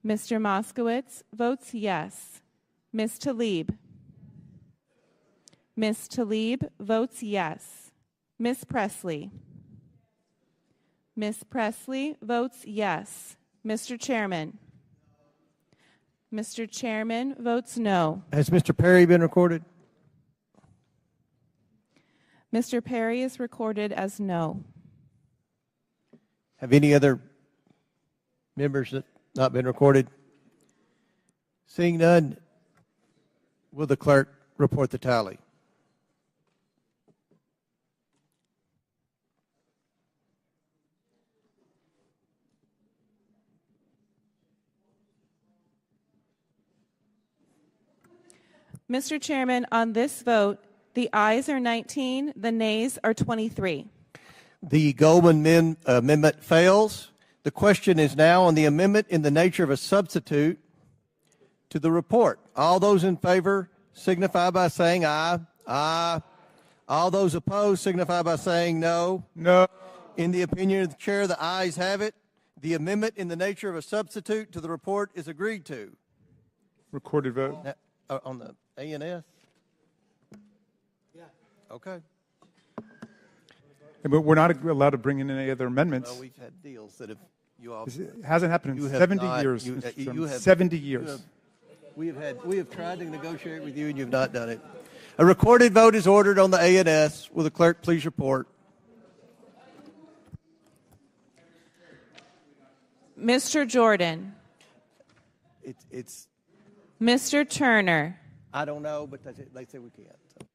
Mr. Moskowitz votes yes. Ms. Tlaib. Ms. Tlaib votes yes. Ms. Presley. Ms. Presley votes yes. Mr. Chairman. Mr. Chairman votes no. Has Mr. Perry been recorded? Mr. Perry is recorded as no. Have any other members that not been recorded? Seeing none, will the clerk report the tally? Mr. Chairman, on this vote, the ayes are 19, the nays are 23. The Goldman amendment fails. The question is now on the amendment in the nature of a substitute to the report. All those in favor signify by saying aye. Aye. All those opposed signify by saying no. No. In the opinion of the chair, the ayes have it. The amendment in the nature of a substitute to the report is agreed to. Recorded vote. Now, on the A&S? Yeah. Okay. But we're not allowed to bring in any other amendments. Well, we've had deals that have you all. It hasn't happened in you have 70 not- years. you- Mr. you Chairman. have- 70 years. We have tried to negotiate with you, and you've not done it. A recorded vote is ordered on the A&S. Will the clerk please report? Mr. Jordan. It's. Mr. Turner. I don't know, but they say we can't. So.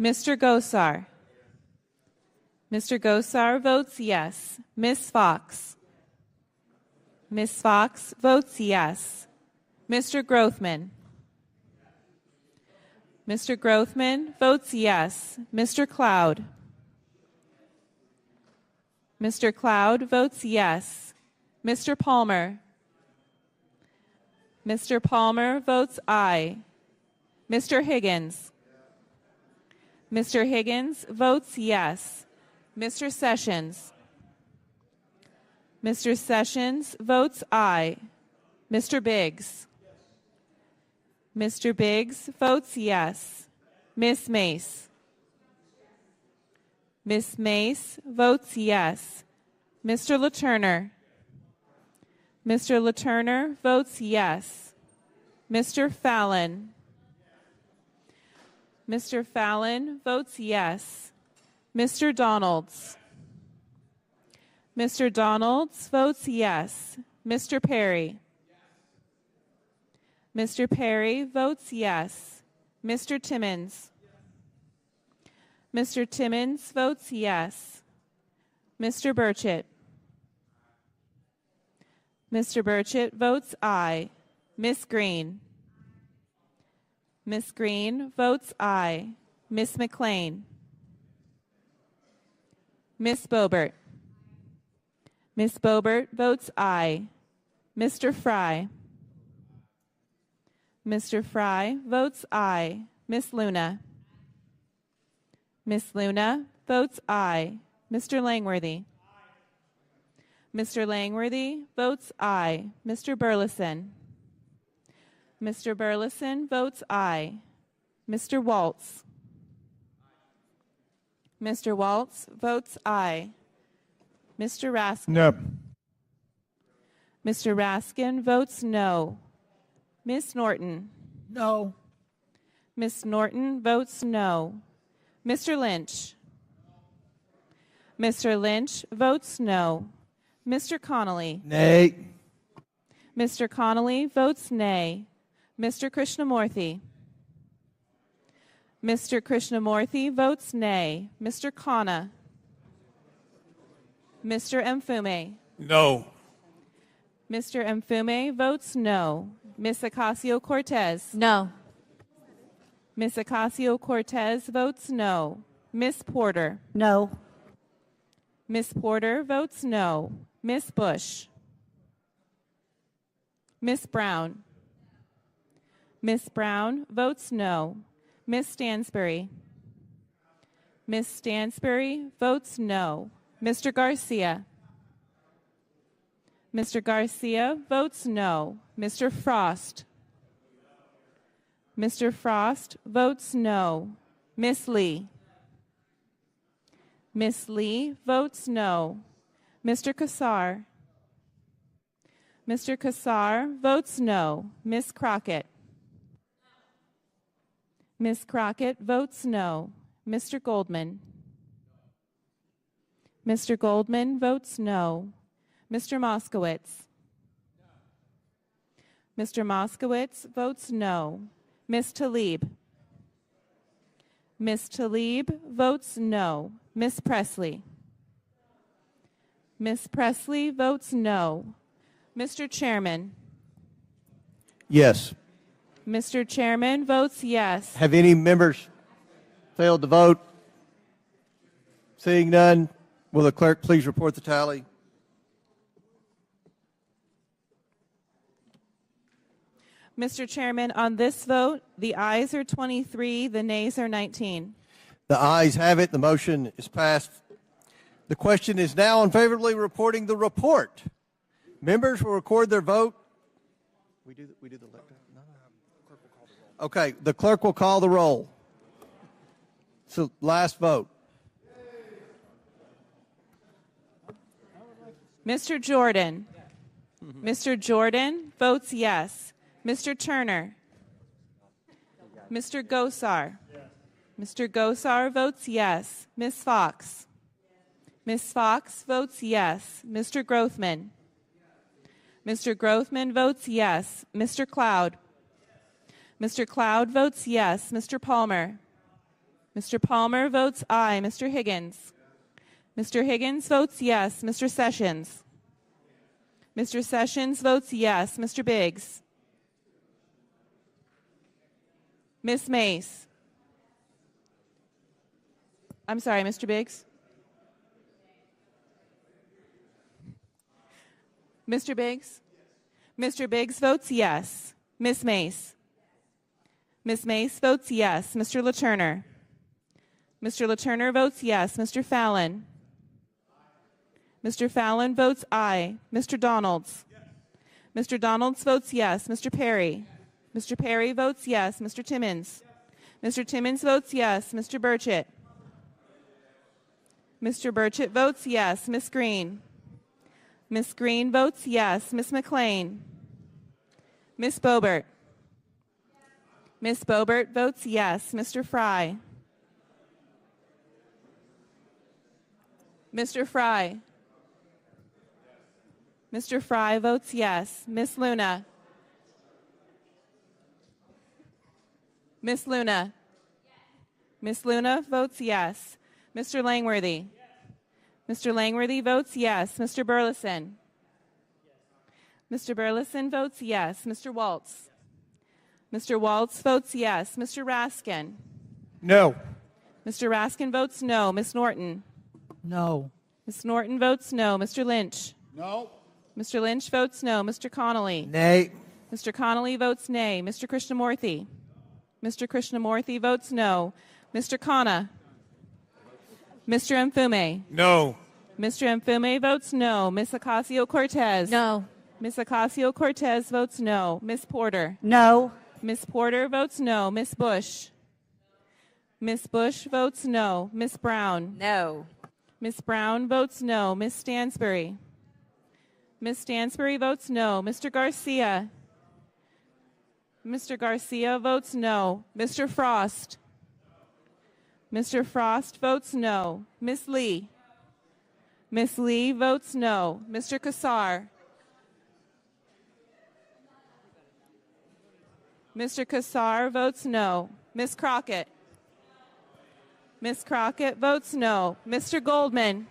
Mr. Gosar. Mr. Gosar votes yes. Ms. Fox. Ms. Fox votes yes. Mr. Grothman. Mr. Grothman votes yes. Mr. Cloud. Mr. Cloud votes yes. Mr. Palmer. Mr. Palmer votes aye. Mr. Higgins. Mr. Higgins votes yes. Mr. Sessions. Mr. Sessions votes aye. Mr. Biggs. Mr. Biggs votes yes. Ms. Mace. Ms. Mace votes yes. Mr. LaTurner. Mr. LaTurner votes yes. Mr. Fallon. Mr. Fallon votes yes. Mr. Donalds. Mr. Donalds votes yes. Mr. Perry. Mr. Perry votes yes. Mr. Timmons. Mr. Timmons votes yes. Mr. Burchett. Mr. Burchett votes aye. Ms. Green. Ms. Green votes aye. Ms. McLean. Ms. Boebert. Ms. Boebert votes aye. Mr. Fry. Mr. Fry votes aye. Ms. Luna. Ms. Luna votes aye. Mr. Langworthy. Mr. Langworthy votes aye. Mr. Burleson. Mr. Burleson votes aye. Mr. Waltz. Mr. Waltz votes aye. Mr. Raskin. No. Mr. Raskin votes no. Ms. Norton. No. Ms. Norton votes no. Mr. Lynch. Mr. Lynch votes no. Mr. Connolly. Nay. Mr. Connolly votes nay. Mr. Krishnamurthy. Mr. Krishnamurthy votes nay. Mr. Khanna. Mr. Mfume. No. Mr. Mfume votes no. Ms. Ocasio-Cortez. No. Ms. Ocasio-Cortez votes no. Ms. Porter. No. Ms. Porter votes no. Ms. Bush. Ms. Brown. Ms. Brown votes no. Ms. Stansbury. Ms. Stansbury votes no. Mr. Garcia. Mr. Garcia votes no. Mr. Frost. Mr. Frost votes no. Ms. Lee. Ms. Lee votes no. Mr. Kassar. Mr. Kassar votes no. Ms. Crockett. Ms. Crockett votes no. Mr. Goldman. Mr. Goldman votes no. Mr. Moskowitz. Mr. Moskowitz votes no. Ms. Tlaib. Ms. Tlaib votes no. Ms. Presley. Ms. Presley votes no. Mr. Chairman. Yes. Mr. Chairman votes yes. Have any members failed to vote? Seeing none, will the clerk please report the tally? Mr. Chairman, on this vote, the ayes are 23, the nays are 19. The ayes have it. The motion is passed. The question is now unfavorably reporting the report. Members will record their vote. We do the no. Okay, the clerk will call the roll. So last vote. Mr. Jordan. Mr. Jordan votes yes. Mr. Turner. Mr. Gosar. Mr. Gosar votes yes. Ms. Fox. Ms. Fox votes yes. Mr. Grothman. Mr. Grothman votes yes. Mr. Cloud. Mr. Cloud votes yes. Mr. Palmer. Mr. Palmer votes aye. Mr. Higgins. Mr. Higgins votes yes. Mr. Sessions. Mr. Sessions votes yes. Mr. Biggs. Ms. Mace. I'm sorry, Mr. Biggs. Mr. Biggs? Mr. Biggs votes yes. Ms. Mace? Ms. Mace votes yes. Mr. LaTurner? Mr. LaTurner votes yes. Mr. Fallon? Mr. Fallon votes aye. Mr. Donalds? Mr. Donalds votes yes. Mr. Perry? Mr. Perry votes yes. Mr. Timmons? Mr. Timmons votes yes. Mr. Burchett? Mr. Burchett votes yes. Ms. Green? Ms. Green votes yes. Ms. McLean? Ms. Boebert? Ms. Boebert votes yes. Mr. Fry? Mr. Fry? Mr. Fry votes yes. Ms. Luna? Ms. Luna? Ms. Luna votes yes. Mr. Langworthy? Mr. Langworthy votes yes. Mr. Burleson? Mr. Burleson votes yes. Mr. Waltz? Mr. Waltz votes yes. Mr. Raskin? No. Mr. Raskin votes no. Ms. Norton? No. Ms. Norton votes no. Mr. Lynch? No. Mr. Lynch votes no. Mr. Connolly? Nay. Mr. Connolly votes nay. Mr. Krishnamurthy? Mr. Krishnamurthy votes no. Mr. Khanna? Mr. Mfume? No. Mr. Mfume votes no. Ms. Ocasio-Cortez? No. Ms. Ocasio-Cortez votes no. Ms. Porter? No. Ms. Porter votes no. Ms. Bush? Ms. Bush votes no. Ms. Brown? No. Ms. Brown votes no. Ms. Stansbury? Ms. Stansbury votes no. Mr. Garcia? Mr. Garcia votes no. Mr. Frost? Mr. Frost votes no. Ms. Lee? Ms. Lee votes no. Mr. Kassar? Mr. Kassar votes no. Ms. Crockett? Ms. Crockett votes no. Mr. Goldman?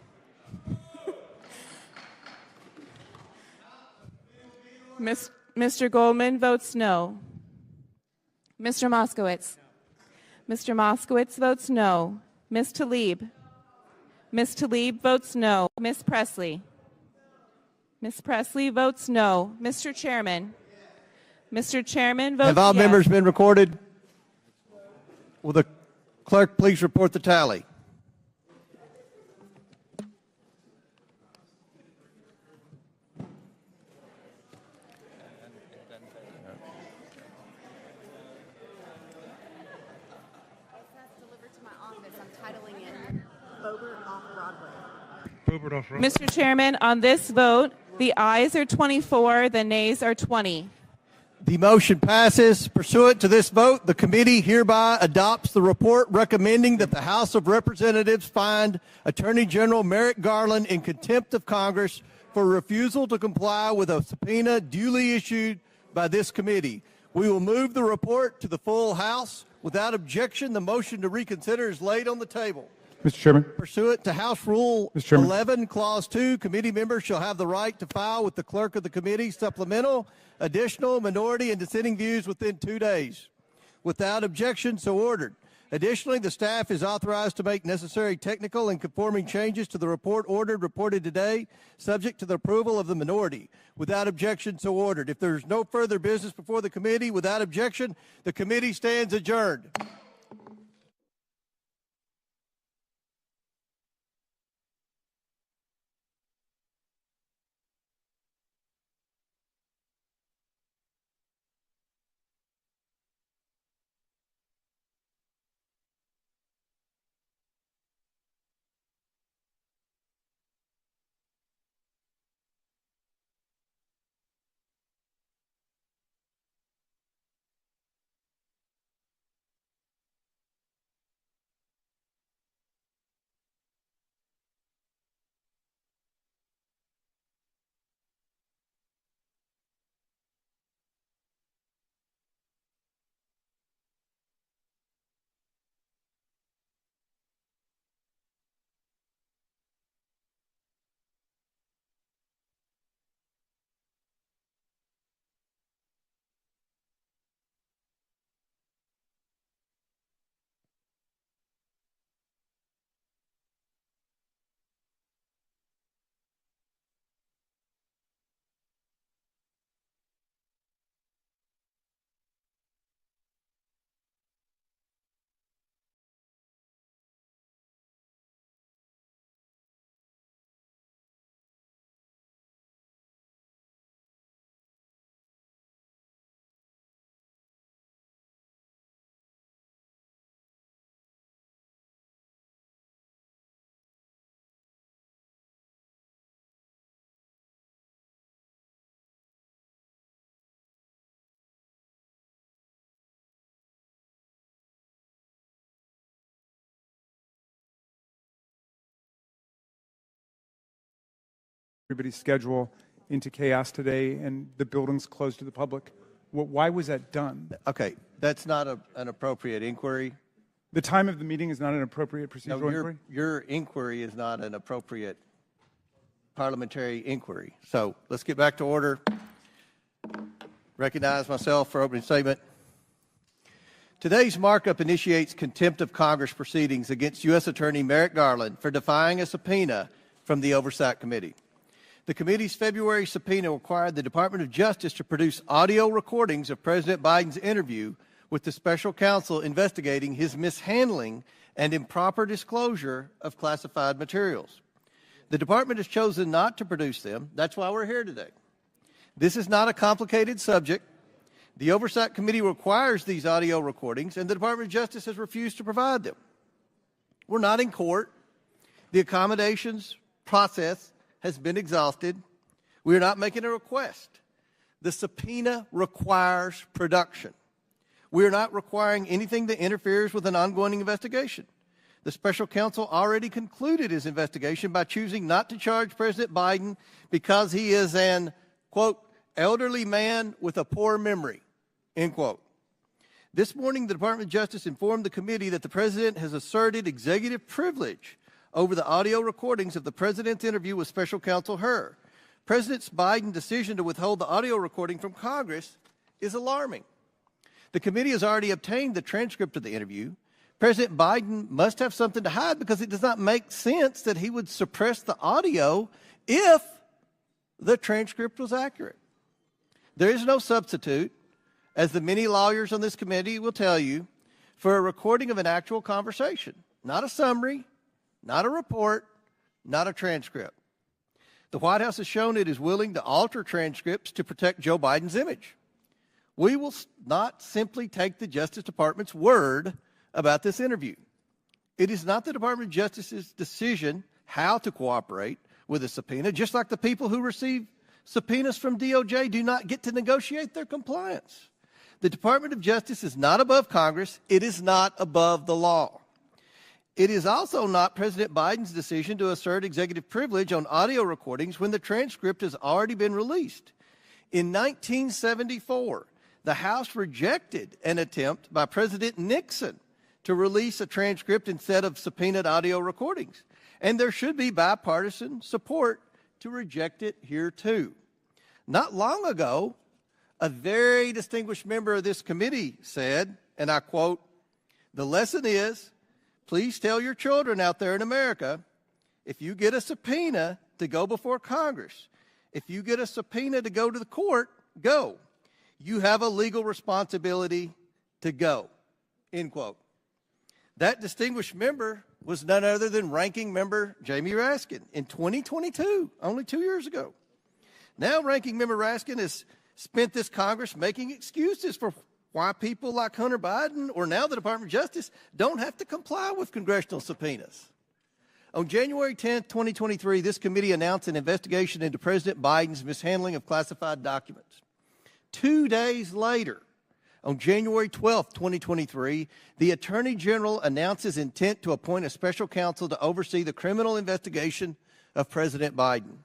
Mr. Goldman votes no. Mr. Moskowitz? Mr. Moskowitz votes no. Ms. Tlaib? Ms. Tlaib votes no. Ms. Presley? Ms. Presley votes no. Mr. Chairman? Mr. Chairman votes yes. Have all members been recorded? Will the clerk please report the tally? Mr. Chairman, on this vote, the ayes are 24, the nays are 20. The motion passes. Pursuant to this vote, the committee hereby adopts the report recommending that the House of Representatives find Attorney General Merrick Garland in contempt of Congress for refusal to comply with a subpoena duly issued by this committee. We will move the report to the full House. Without objection, the motion to reconsider is laid on the table. Mr. Chairman. Pursuant to House Rule 11, Clause 2, committee members shall have the right to file with the clerk of the committee supplemental, additional, minority, and dissenting views within 2 days. Without objection, so ordered. Additionally, the staff is authorized to make necessary technical and conforming changes to the report reported today, subject to the approval of the minority. Without objection, so ordered. If there is no further business before the committee, without objection, the committee stands adjourned. everybody's schedule into chaos today and the building's closed to the public. Why was that done? Okay, that's not an appropriate inquiry. The time of the meeting is not an appropriate procedural No, inquiry? your inquiry is not an appropriate parliamentary inquiry. So let's get back to order. Recognize myself for opening statement. Today's markup initiates contempt of Congress proceedings against U.S. Attorney Merrick Garland for defying a subpoena from the Oversight Committee. The committee's February subpoena required the Department of Justice to produce audio recordings of President Biden's interview with the special counsel investigating his mishandling and improper disclosure of classified materials. The department has chosen not to produce them. That's why we're here today. This is not a complicated subject. The Oversight Committee requires these audio recordings, and the Department of Justice has refused to provide them. We're not in court. The accommodations process has been exhausted. We are not making a request. The subpoena requires production. We are not requiring anything that interferes with an ongoing investigation. The special counsel already concluded his investigation by choosing not to charge President Biden because he is an, quote, elderly man with a poor memory, end quote. This morning, the Department of Justice informed the committee that the president has asserted executive privilege over the audio recordings of the president's interview with special counsel Hur. President Biden's decision to withhold the audio recording from Congress is alarming. The committee has already obtained the transcript of the interview. President Biden must have something to hide because it does not make sense that he would suppress the audio if the transcript was accurate. There is no substitute, as the many lawyers on this committee will tell you, for a recording of an actual conversation, not a summary, not a report, not a transcript. The White House has shown it is willing to alter transcripts to protect Joe Biden's image. We will not simply take the Justice Department's word about this interview. It is not the Department of Justice's decision how to cooperate with a subpoena, just like the people who receive subpoenas from DOJ do not get to negotiate their compliance. The Department of Justice is not above Congress. It is not above the law. It is also not President Biden's decision to assert executive privilege on audio recordings when the transcript has already been released. In 1974, the House rejected an attempt by President Nixon to release a transcript instead of subpoenaed audio recordings. And there should be bipartisan support to reject it here too. Not long ago, a very distinguished member of this committee said, and I quote, "The lesson is, please tell your children out there in America, if you get a subpoena to go before Congress, if you get a subpoena to go to the court, go. You have a legal responsibility to go," end quote. That distinguished member was none other than Ranking Member Jamie Raskin in 2022, only 2 years ago. Now Ranking Member Raskin has spent this Congress making excuses for why people like Hunter Biden or now the Department of Justice don't have to comply with congressional subpoenas. On January 10, 2023, this committee announced an investigation into President Biden's mishandling of classified documents. 2 days later, on January 12, 2023, the Attorney General announced his intent to appoint a special counsel to oversee the criminal investigation of President Biden.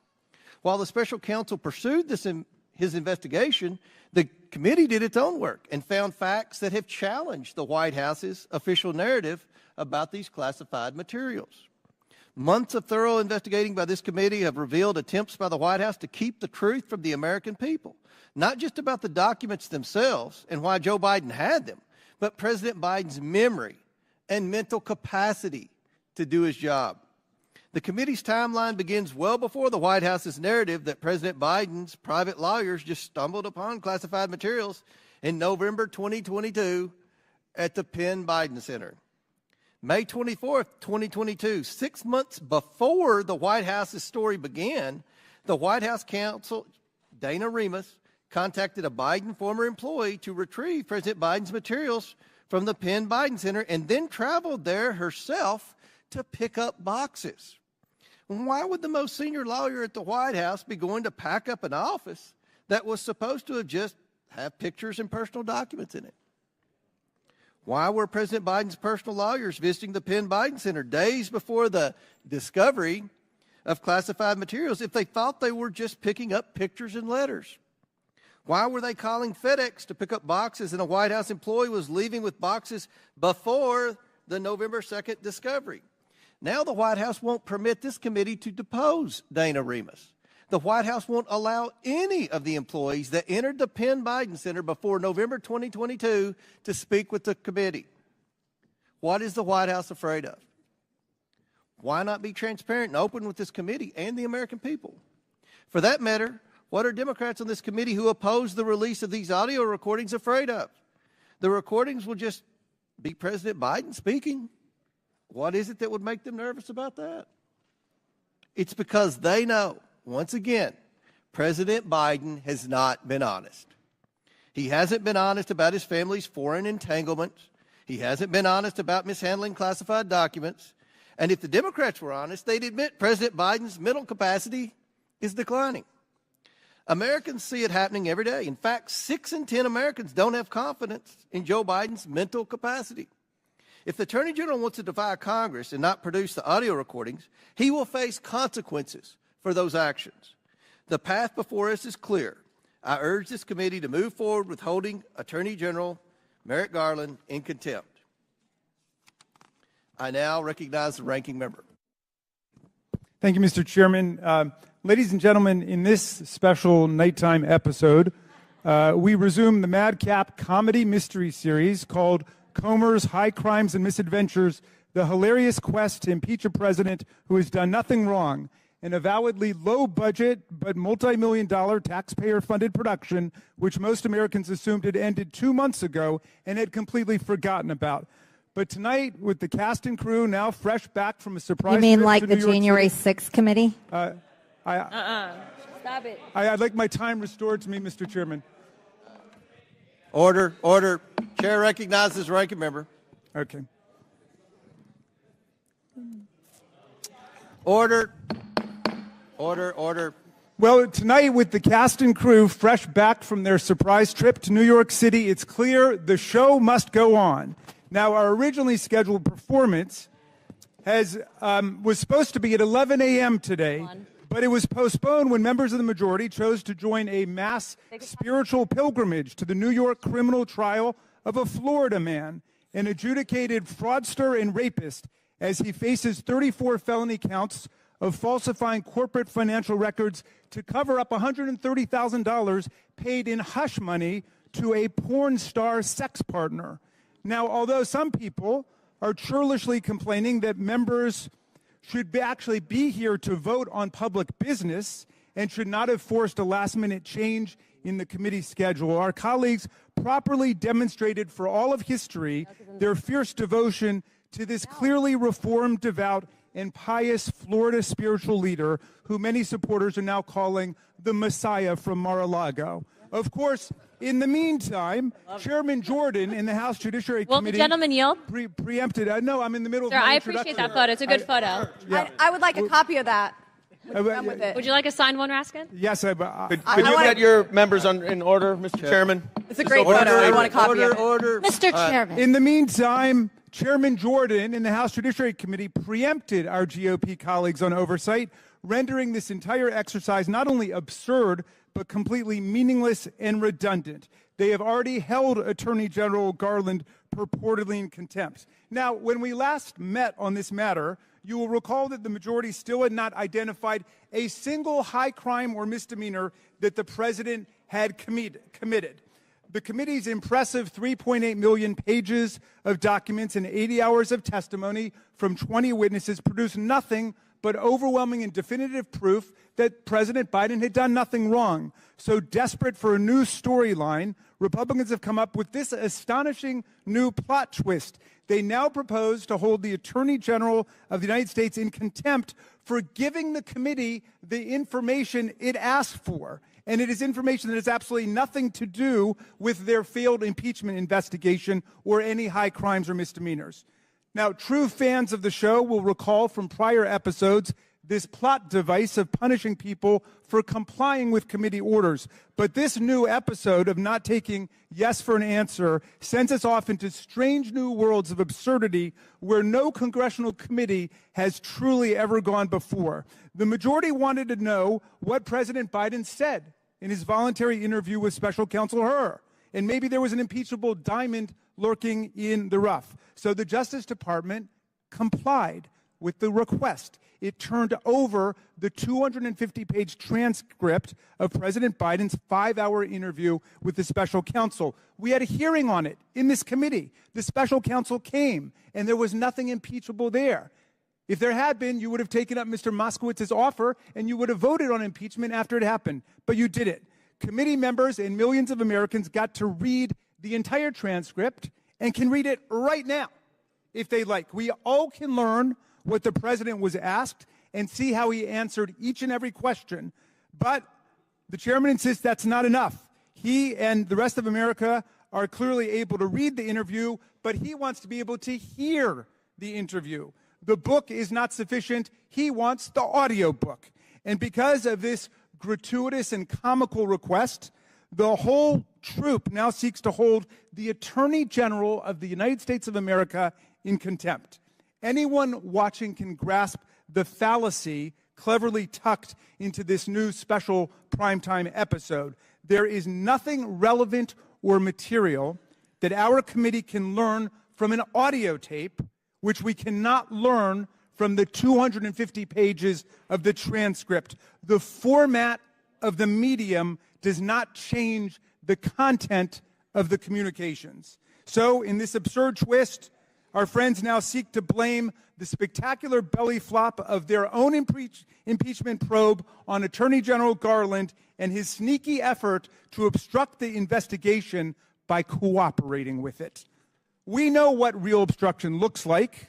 While the special counsel pursued his investigation, the committee did its own work and found facts that have challenged the White House's official narrative about these classified materials. Months of thorough investigating by this committee have revealed attempts by the White House to keep the truth from the American people, not just about the documents themselves and why Joe Biden had them, but President Biden's memory and mental capacity to do his job. The committee's timeline begins well before the White House's narrative that President Biden's private lawyers just stumbled upon classified materials in November 2022 at the Penn Biden Center. May 24th, 2022, 6 months before the White House's story began, the White House counsel, Dana Remus, contacted a Biden former employee to retrieve President Biden's materials from the Penn Biden Center and then traveled there herself to pick up boxes. Why would the most senior lawyer at the White House be going to pack up an office that was supposed to have pictures and personal documents in it? Why were President Biden's personal lawyers visiting the Penn Biden Center days before the discovery of classified materials if they thought they were just picking up pictures and letters? Why were they calling FedEx to pick up boxes and a White House employee was leaving with boxes before the November 2nd discovery? Now the White House won't permit this committee to depose Dana Remus. The White House won't allow any of the employees that entered the Penn Biden Center before November 2022 to speak with the committee. What is the White House afraid of? Why not be transparent and open with this committee and the American people? For that matter, what are Democrats on this committee who oppose the release of these audio recordings afraid of? The recordings will just be President Biden speaking. What is it that would make them nervous about that? It's because they know, once again, President Biden has not been honest. He hasn't been honest about his family's foreign entanglements. He hasn't been honest about mishandling classified documents. And if the Democrats were honest, they'd admit President Biden's mental capacity is declining. Americans see it happening every day. In fact, 6 in 10 Americans don't have confidence in Joe Biden's mental capacity. If the Attorney General wants to defy Congress and not produce the audio recordings, he will face consequences for those actions. The path before us is clear. I urge this committee to move forward with holding Attorney General Merrick Garland in contempt. I now recognize the ranking member. Thank you, Mr. Chairman. Ladies and gentlemen, in this special nighttime episode, we resume the madcap comedy mystery series called Comer's High Crimes and Misadventures, the hilarious quest to impeach a president who has done nothing wrong, an avowedly low-budget but multi-million-dollar taxpayer-funded production which most Americans assumed had ended 2 months ago and had completely forgotten about. But tonight, with the cast and crew now fresh back from a surprise You mean trip like to the New York January City, 6th committee? Stop it. I'd like my time restored to me, Mr. Chairman. Order, order. Chair recognizes ranking member. Okay. Order, order, order. Well, tonight with the cast and crew fresh back from their surprise trip to New York City, it's clear the show must go on. Now, our originally scheduled performance was supposed to be at 11 a.m. today, but it was postponed when members of the majority chose to join a mass spiritual pilgrimage to the New York criminal trial of a Florida man, an adjudicated fraudster and rapist, as he faces 34 felony counts of falsifying corporate financial records to cover up $130,000 paid in hush money to a porn star sex partner. Now, although some people are churlishly complaining that members should actually be here to vote on public business and should not have forced a last-minute change in the committee schedule, our colleagues properly demonstrated for all of history their fierce devotion to this clearly reformed, devout, and pious Florida spiritual leader who many supporters are now calling the Messiah from Mar-a-Lago. Of course, in the meantime, Chairman Jordan in the House Judiciary Will Committee... the gentleman yield? Preempted. No, I'm in the middle Sir, of my I appreciate that photo. It's a good photo. I would like a copy of that. With it. Would you like a signed one, Raskin? Yes, Could you get your members in order, Mr. Chairman? It's a great photo. I want a copy of it. Order. Mr. Chairman. In the meantime, Chairman Jordan in the House Judiciary Committee preempted our GOP colleagues on oversight, rendering this entire exercise not only absurd, but completely meaningless and redundant. They have already held Attorney General Garland purportedly in contempt. Now, when we last met on this matter, you will recall that the majority still had not identified a single high crime or misdemeanor that the president had committed. The committee's impressive 3.8 million pages of documents and 80 hours of testimony from 20 witnesses produced nothing but overwhelming and definitive proof that President Biden had done nothing wrong. So desperate for a new storyline, Republicans have come up with this astonishing new plot twist. They now propose to hold the Attorney General of the United States in contempt for giving the committee the information it asked for. And it is information that has absolutely nothing to do with their failed impeachment investigation or any high crimes or misdemeanors. Now, true fans of the show will recall from prior episodes this plot device of punishing people for complying with committee orders. But this new episode of not taking yes for an answer sends us off into strange new worlds of absurdity where no congressional committee has truly ever gone before. The majority wanted to know what President Biden said in his voluntary interview with Special Counsel Hur. And maybe there was an impeachable diamond lurking in the rough. So the Justice Department complied with the request. It turned over the 250-page transcript of President Biden's 5-hour interview with the special counsel. We had a hearing on it in this committee. The special counsel came, and there was nothing impeachable there. If there had been, you would have taken up Mr. Moskowitz's offer, and you would have voted on impeachment after it happened. But you did it. Committee members and millions of Americans got to read the entire transcript and can read it right now if they like. We all can learn what the president was asked and see how he answered each and every question. But the chairman insists that's not enough. He and the rest of America are clearly able to read the interview, but he wants to be able to hear the interview. The book is not sufficient. He wants the audio book. And because of this gratuitous and comical request, the whole troop now seeks to hold the Attorney General of the United States of America in contempt. Anyone watching can grasp the fallacy cleverly tucked into this new special primetime episode. There is nothing relevant or material that our committee can learn from an audio tape, which we cannot learn from the 250 pages of the transcript. The format of the medium does not change the content of the communications. So, in this absurd twist, our friends now seek to blame the spectacular belly flop of their own impeachment probe on Attorney General Garland and his sneaky effort to obstruct the investigation by cooperating with it. We know what real obstruction looks like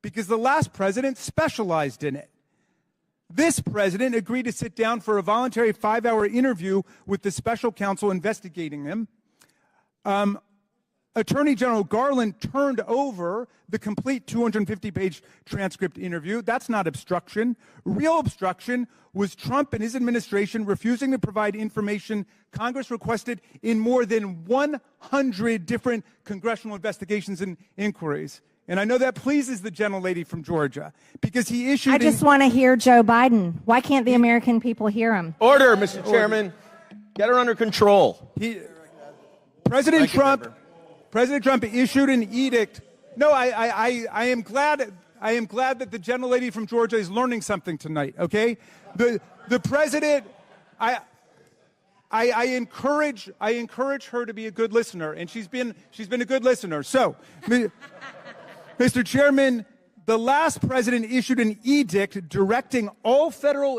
because the last president specialized in it. This president agreed to sit down for a voluntary 5-hour interview with the special counsel investigating him. Attorney General Garland turned over the complete 250-page transcript interview. That's not obstruction. Real obstruction was Trump and his administration refusing to provide information Congress requested in more than 100 different congressional investigations and inquiries. And I know that pleases the gentlelady from Georgia because he issued... I just want to hear Joe Biden. Why can't the American people hear him? Order, Mr. Chairman. Get her under control. President Trump issued an edict. No, I am glad that the gentlelady from Georgia is learning something tonight, okay? The president... I encourage her to be a good listener, and she's been a good listener. So, Mr. Chairman, the last president issued an edict directing all federal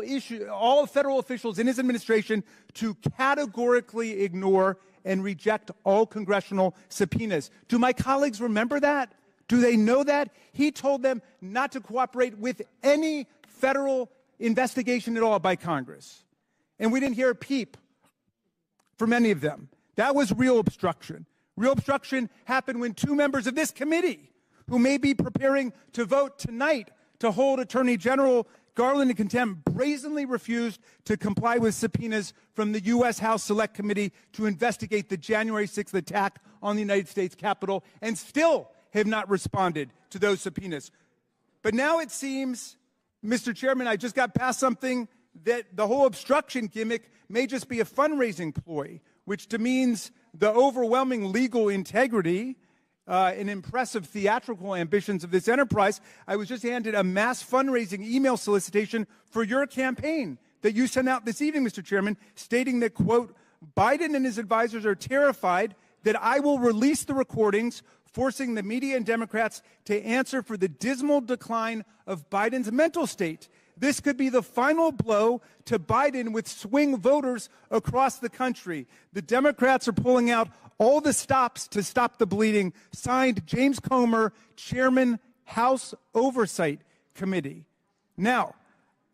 officials in his administration to categorically ignore and reject all congressional subpoenas. Do my colleagues remember that? Do they know that? He told them not to cooperate with any federal investigation at all by Congress. And we didn't hear a peep from any of them. That was real obstruction. Real obstruction happened when 2 members of this committee, who may be preparing to vote tonight to hold Attorney General Garland in contempt, brazenly refused to comply with subpoenas from the U.S. House Select Committee to investigate the January 6th attack on the United States Capitol, and still have not responded to those subpoenas. But now it seems, Mr. Chairman, I just got past something that the whole obstruction gimmick may just be a fundraising ploy, which demeans the overwhelming legal integrity and impressive theatrical ambitions of this enterprise. I was just handed a mass fundraising email solicitation for your campaign that you sent out this evening, Mr. Chairman, stating that, quote, Biden and his advisors are terrified that I will release the recordings, forcing the media and Democrats to answer for the dismal decline of Biden's mental state. This could be the final blow to Biden with swing voters across the country. The Democrats are pulling out all the stops to stop the bleeding. Signed, James Comer, Chairman, House Oversight Committee. Now,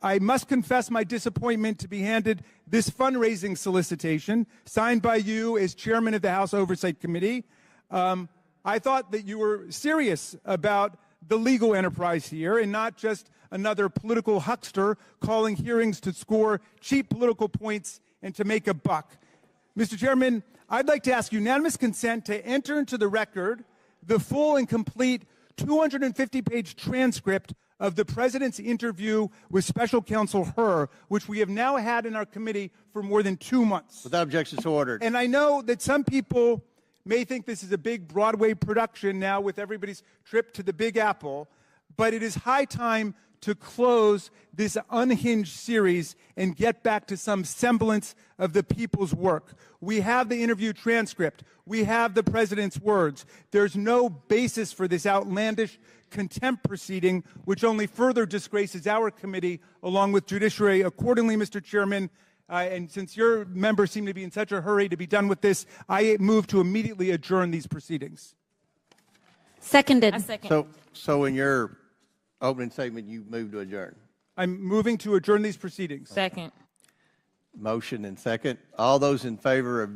I must confess my disappointment to be handed this fundraising solicitation, signed by you as Chairman of the House Oversight Committee. I thought that you were serious about the legal enterprise here and not just another political huckster calling hearings to score cheap political points and to make a buck. Mr. Chairman, I'd like to ask unanimous consent to enter into the record the full and complete 250-page transcript of the President's interview with Special Counsel Hur, which we have now had in our committee for more than 2 months. Without objection, so ordered. And I know that some people may think this is a big Broadway production now with everybody's trip to the Big Apple, but it is high time to close this unhinged series and get back to some semblance of the people's work. We have the interview transcript. We have the President's words. There's no basis for this outlandish contempt proceeding, which only further disgraces our committee along with judiciary. Accordingly, Mr. Chairman, and since your members seem to be in such a hurry to be done with this, I move to immediately adjourn these proceedings. Seconded. I second. So in your opening statement, you move to adjourn. I'm moving to adjourn these proceedings. Second. Motion and second. All those in favor of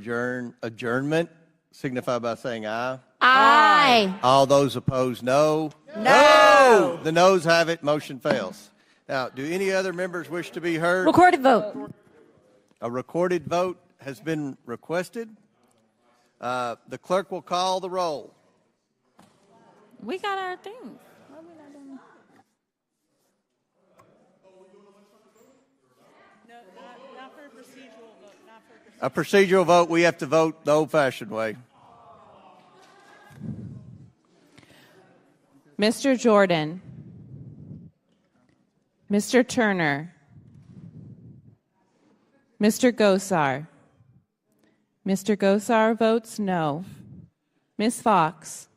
adjournment signify by saying aye. Aye. All those opposed, no. No. The noes have it. Motion fails. Now, do any other members wish to be heard? Recorded vote. A recorded vote has been requested. The clerk will call the roll. We got our thing. Why are we not doing A procedural vote, we have to vote the old-fashioned way. Mr. Jordan, Mr. Turner, Mr. Gosar. Mr. Gosar votes no. Ms. Fox.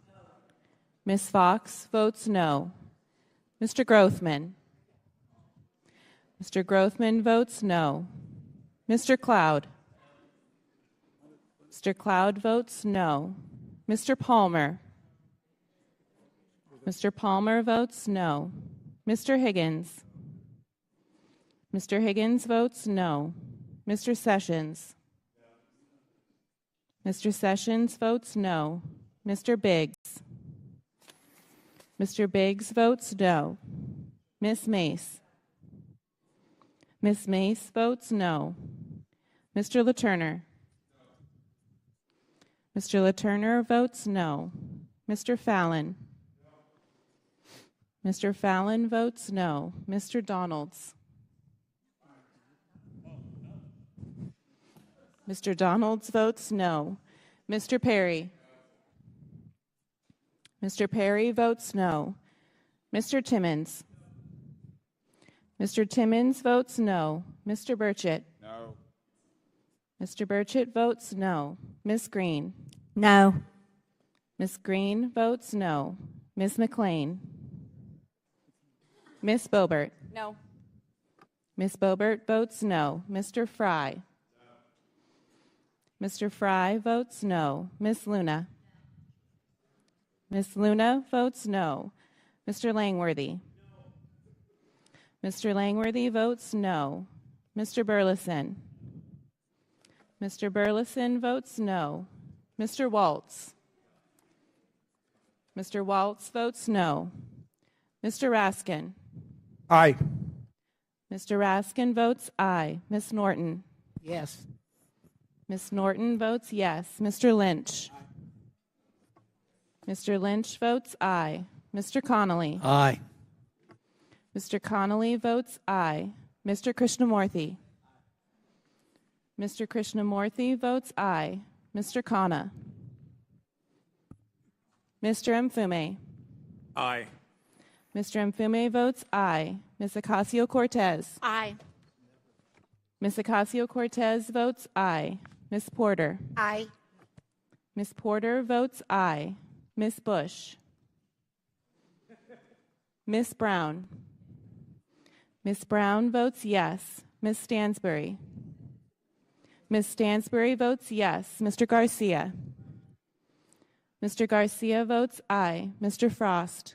Ms. Fox votes no. Mr. Grothman. Mr. Grothman votes no. Mr. Cloud. Mr. Cloud votes no. Mr. Palmer. Mr. Palmer votes no. Mr. Higgins. Mr. Higgins votes no. Mr. Sessions. Mr. Sessions votes no. Mr. Biggs. Mr. Biggs votes no. Ms. Mace. Ms. Mace votes no. Mr. LaTurner. Mr. LaTurner votes no. Mr. Fallon. Mr. Fallon votes no. Mr. Donalds. Mr. Donalds votes no. Mr. Perry. Mr. Perry votes no. Mr. Timmons. Mr. Timmons votes no. Mr. Burchett. No. Mr. Burchett votes no. Ms. Green. No. Ms. Green votes no. Ms. McLean. Ms. Boebert. No. Ms. Boebert votes no. Mr. Fry. Mr. Fry votes no. Ms. Luna. Ms. Luna votes no. Mr. Langworthy. Mr. Langworthy votes no. Mr. Burleson. Mr. Burleson votes no. Mr. Waltz. Mr. Waltz votes no. Mr. Raskin. Aye. Mr. Raskin votes aye. Ms. Norton. Yes. Ms. Norton votes yes. Mr. Lynch. Mr. Lynch votes aye. Mr. Connolly. Aye. Mr. Connolly votes aye. Mr. Krishnamurthy. Mr. Krishnamurthy votes aye. Mr. Khanna. Mr. Mfume. Aye. Mr. Mfume votes aye. Ms. Ocasio-Cortez. Aye. Ms. Ocasio-Cortez votes aye. Ms. Porter. Aye. Ms. Porter votes aye. Ms. Bush. Ms. Brown. Ms. Brown votes yes. Ms. Stansbury. Ms. Stansbury votes yes. Mr. Garcia. Mr. Garcia votes aye. Mr. Frost.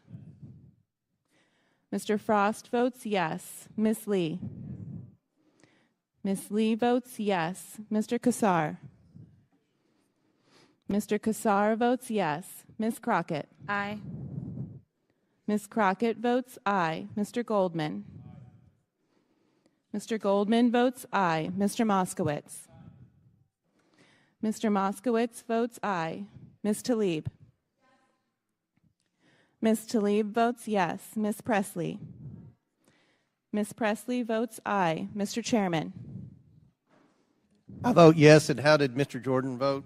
Mr. Frost votes yes. Ms. Lee. Ms. Lee votes yes. Mr. Kassar. Mr. Kassar votes yes. Ms. Crockett. Aye. Ms. Crockett votes aye. Mr. Goldman. Mr. Goldman votes aye. Mr. Moskowitz. Mr. Moskowitz votes aye. Ms. Tlaib. Ms. Tlaib votes yes. Ms. Presley. Ms. Presley votes aye. Mr. Chairman. I vote yes, and how did Mr. Jordan vote?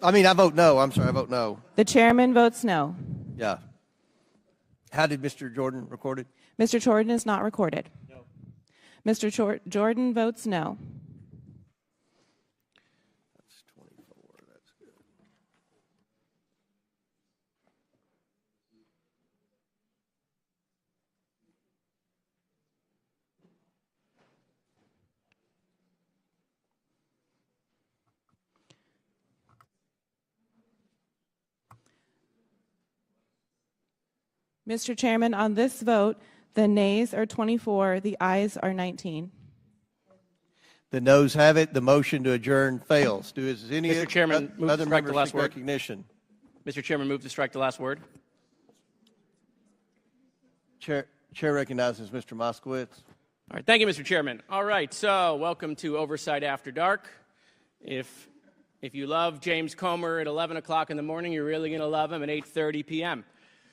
I vote no. I'm sorry, I vote no. The chairman votes no. Yeah. How did Mr. Jordan record it? Mr. Jordan is not recorded. No. Mr. Jordan votes no. That's 24. That's good. Mr. Chairman, on this vote, the nays are 24, the ayes are 19. The noes have it. The motion to adjourn fails. Is any Mr. Chairman, move to other strike the members last seek word. recognition? Mr. Chairman, move to strike the last word. Chair recognizes Mr. Moskowitz. All right, thank you, Mr. Chairman. All right, so welcome to Oversight After Dark. If you love James Comer at 11 o'clock in the morning, you're really going to love him at 8:30 p.m.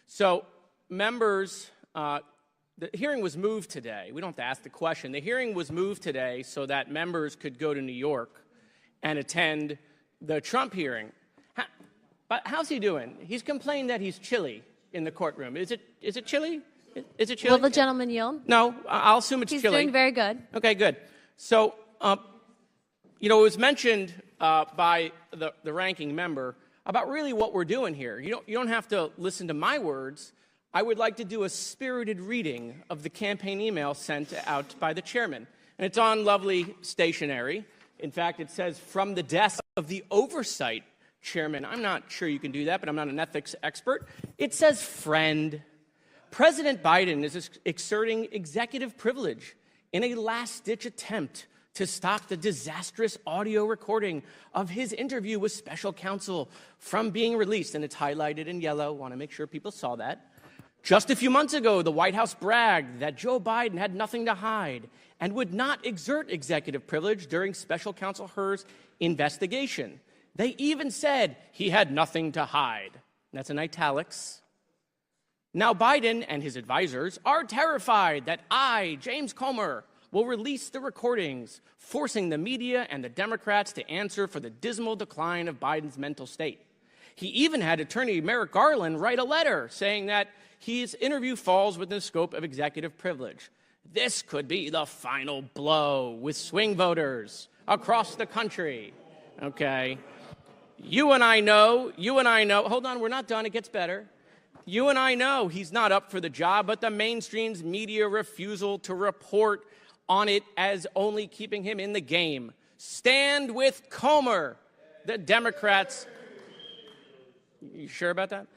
So, members, the hearing was moved today. We don't have to ask the question. The hearing was moved today so that members could go to New York and attend the Trump hearing. But how's he doing? He's complained that he's chilly in the courtroom. Is it chilly? Is it chilly? Will the gentleman yield? No, I'll assume it's He's chilly. doing very good. Okay, good. So, it was mentioned by the ranking member about really what we're doing here. You don't have to listen to my words. I would like to do a spirited reading of the campaign email sent out by the chairman. And it's on lovely stationery. In fact, it says, from the desk of the oversight chairman. I'm not sure you can do that, but I'm not an ethics expert. It says, friend. President Biden is exerting executive privilege in a last-ditch attempt to stop the disastrous audio recording of his interview with special counsel from being released. And it's highlighted in yellow. Want to make sure people saw that. Just a few months ago, the White House bragged that Joe Biden had nothing to hide and would not exert executive privilege during special counsel Hur's investigation. They even said he had nothing to hide. That's in italics. Now Biden and his advisors are terrified that I, James Comer, will release the recordings, forcing the media and the Democrats to answer for the dismal decline of Biden's mental state. He even had attorney Merrick Garland write a letter saying that his interview falls within the scope of executive privilege. This could be the final blow with swing voters across the country. Okay. You and I know, hold on, we're not done, it gets better. You and I know he's not up for the job, but the mainstream's media refusal to report on it as only keeping him in the game. Stand with Comer. The Democrats, you sure about that?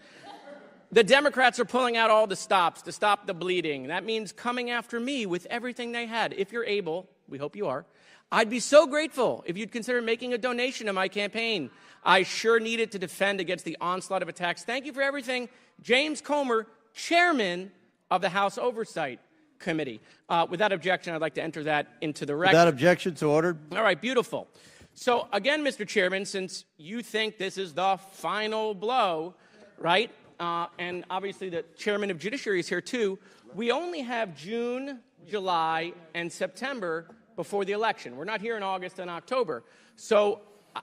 The Democrats are pulling out all the stops to stop the bleeding. That means coming after me with everything they had. If you're able, we hope you are, I'd be so grateful if you'd consider making a donation to my campaign. I sure need it to defend against the onslaught of attacks. Thank you for everything. James Comer, chairman of the House Oversight Committee. Without objection, I'd like to enter that into the record. Without objection, so ordered. All right, beautiful. So again, Mr. Chairman, since you think this is the final blow, right, and obviously the chairman of Judiciary is here too, we only have June, July, and September before the election. We're not here in August and October. So,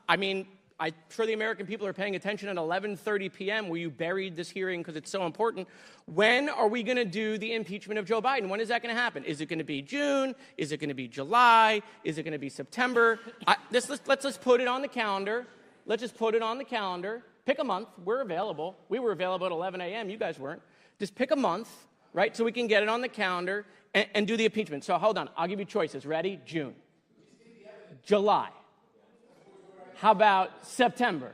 I mean, I'm sure the American people are paying attention at 11:30 p.m. where you buried this hearing because it's so important. When are we going to do the impeachment of Joe Biden? When is that going to happen? Is it going to be June? Is it going to be July? Is it going to be September? Let's just put it on the calendar. Let's just put it on the calendar. Pick a month. We're available. We were available at 11 a.m. You guys weren't. Just pick a month, right, so we can get it on the calendar and do the impeachment. So hold on. I'll give you choices. Ready? June. July. How about September?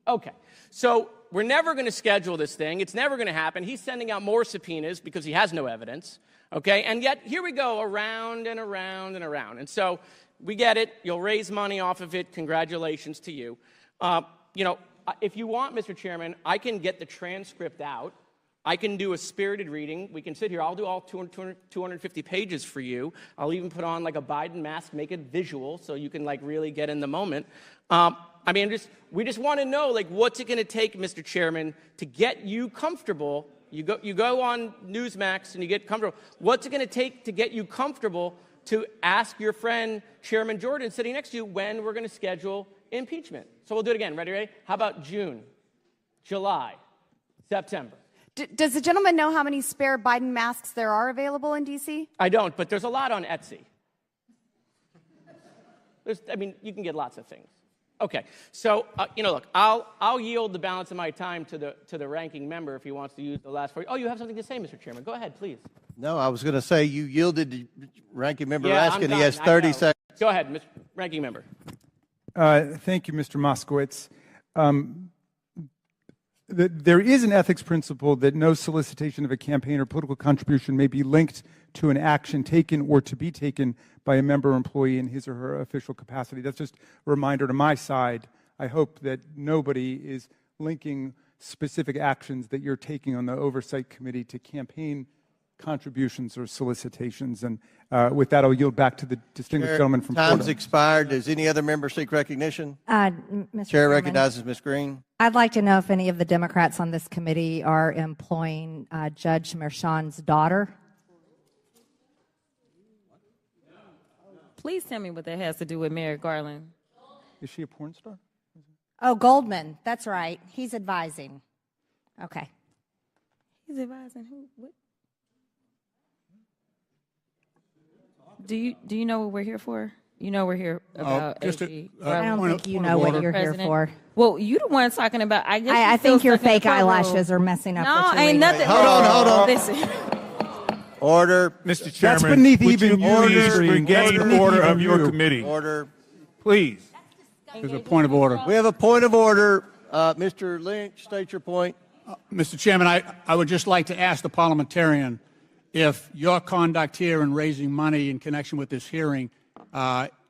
Okay. So we're never going to schedule this thing. It's never going to happen. He's sending out more subpoenas because he has no evidence. Okay. And yet here we go around and around and around. And so we get it. You'll raise money off of it. Congratulations to you. If you want, Mr. Chairman, I can get the transcript out I can do a spirited reading. We can sit here. I'll do all 250 pages for you. I'll even put on like a Biden mask, make it visual so you can like really get in the moment. I mean, we just want to know, like, what's it going to take, Mr. Chairman, to get you comfortable? You go on Newsmax and you get comfortable. What's it going to take to get you comfortable to ask your friend Chairman Jordan sitting next to you when we're going to schedule impeachment? So we'll do it again. Ready? How about June, July, September? Does the gentleman know how many spare Biden masks there are available in D.C.? I don't, but there's a lot on Etsy. I mean, you can get lots of things. Okay, so look, I'll yield the balance of my time to the ranking member if he wants to use the last 40. Oh, you have something to say, Mr. Chairman? Go ahead, please. No, I was going to say you yielded to Ranking Member Yeah, Raskin. I'm done. He has 30 seconds. Go ahead, Mr. Ranking Member. Thank you, Mr. Moskowitz. There is an ethics principle that no solicitation of a campaign or political contribution may be linked to an action taken or to be taken by a member or employee in his or her official capacity. That's just a reminder to my side. I hope that nobody is linking specific actions that you're taking on the Oversight Committee to campaign contributions or solicitations. And with that, I'll yield back to the distinguished gentleman from Florida. Time's expired. Does any other member seek recognition? Mr. Chair Chairman, recognizes Ms. Green. I'd like to know if any of the Democrats on this committee are employing Judge Merchan's daughter. Please tell me what that has to do with Merrick Garland. Is she a porn star? Oh, Goldman. That's right. He's advising. Okay. He's advising who? What? Do you know what we're here for? You know we're here about AG. I don't think you know what you're here for. Well, you the one talking about. I think your fake eyelashes are messing up. No, what you're ain't reading. nothing. Hold on. Listen. Order. Mr. Chairman, That's beneath would even you you, please Green. regain That's beneath order even of your you. committee? Order. Please. There's a point of order. We have a point of order. Mr. Lynch, state your point. Mr. Chairman, I would just like to ask the parliamentarian if your conduct here in raising money in connection with this hearing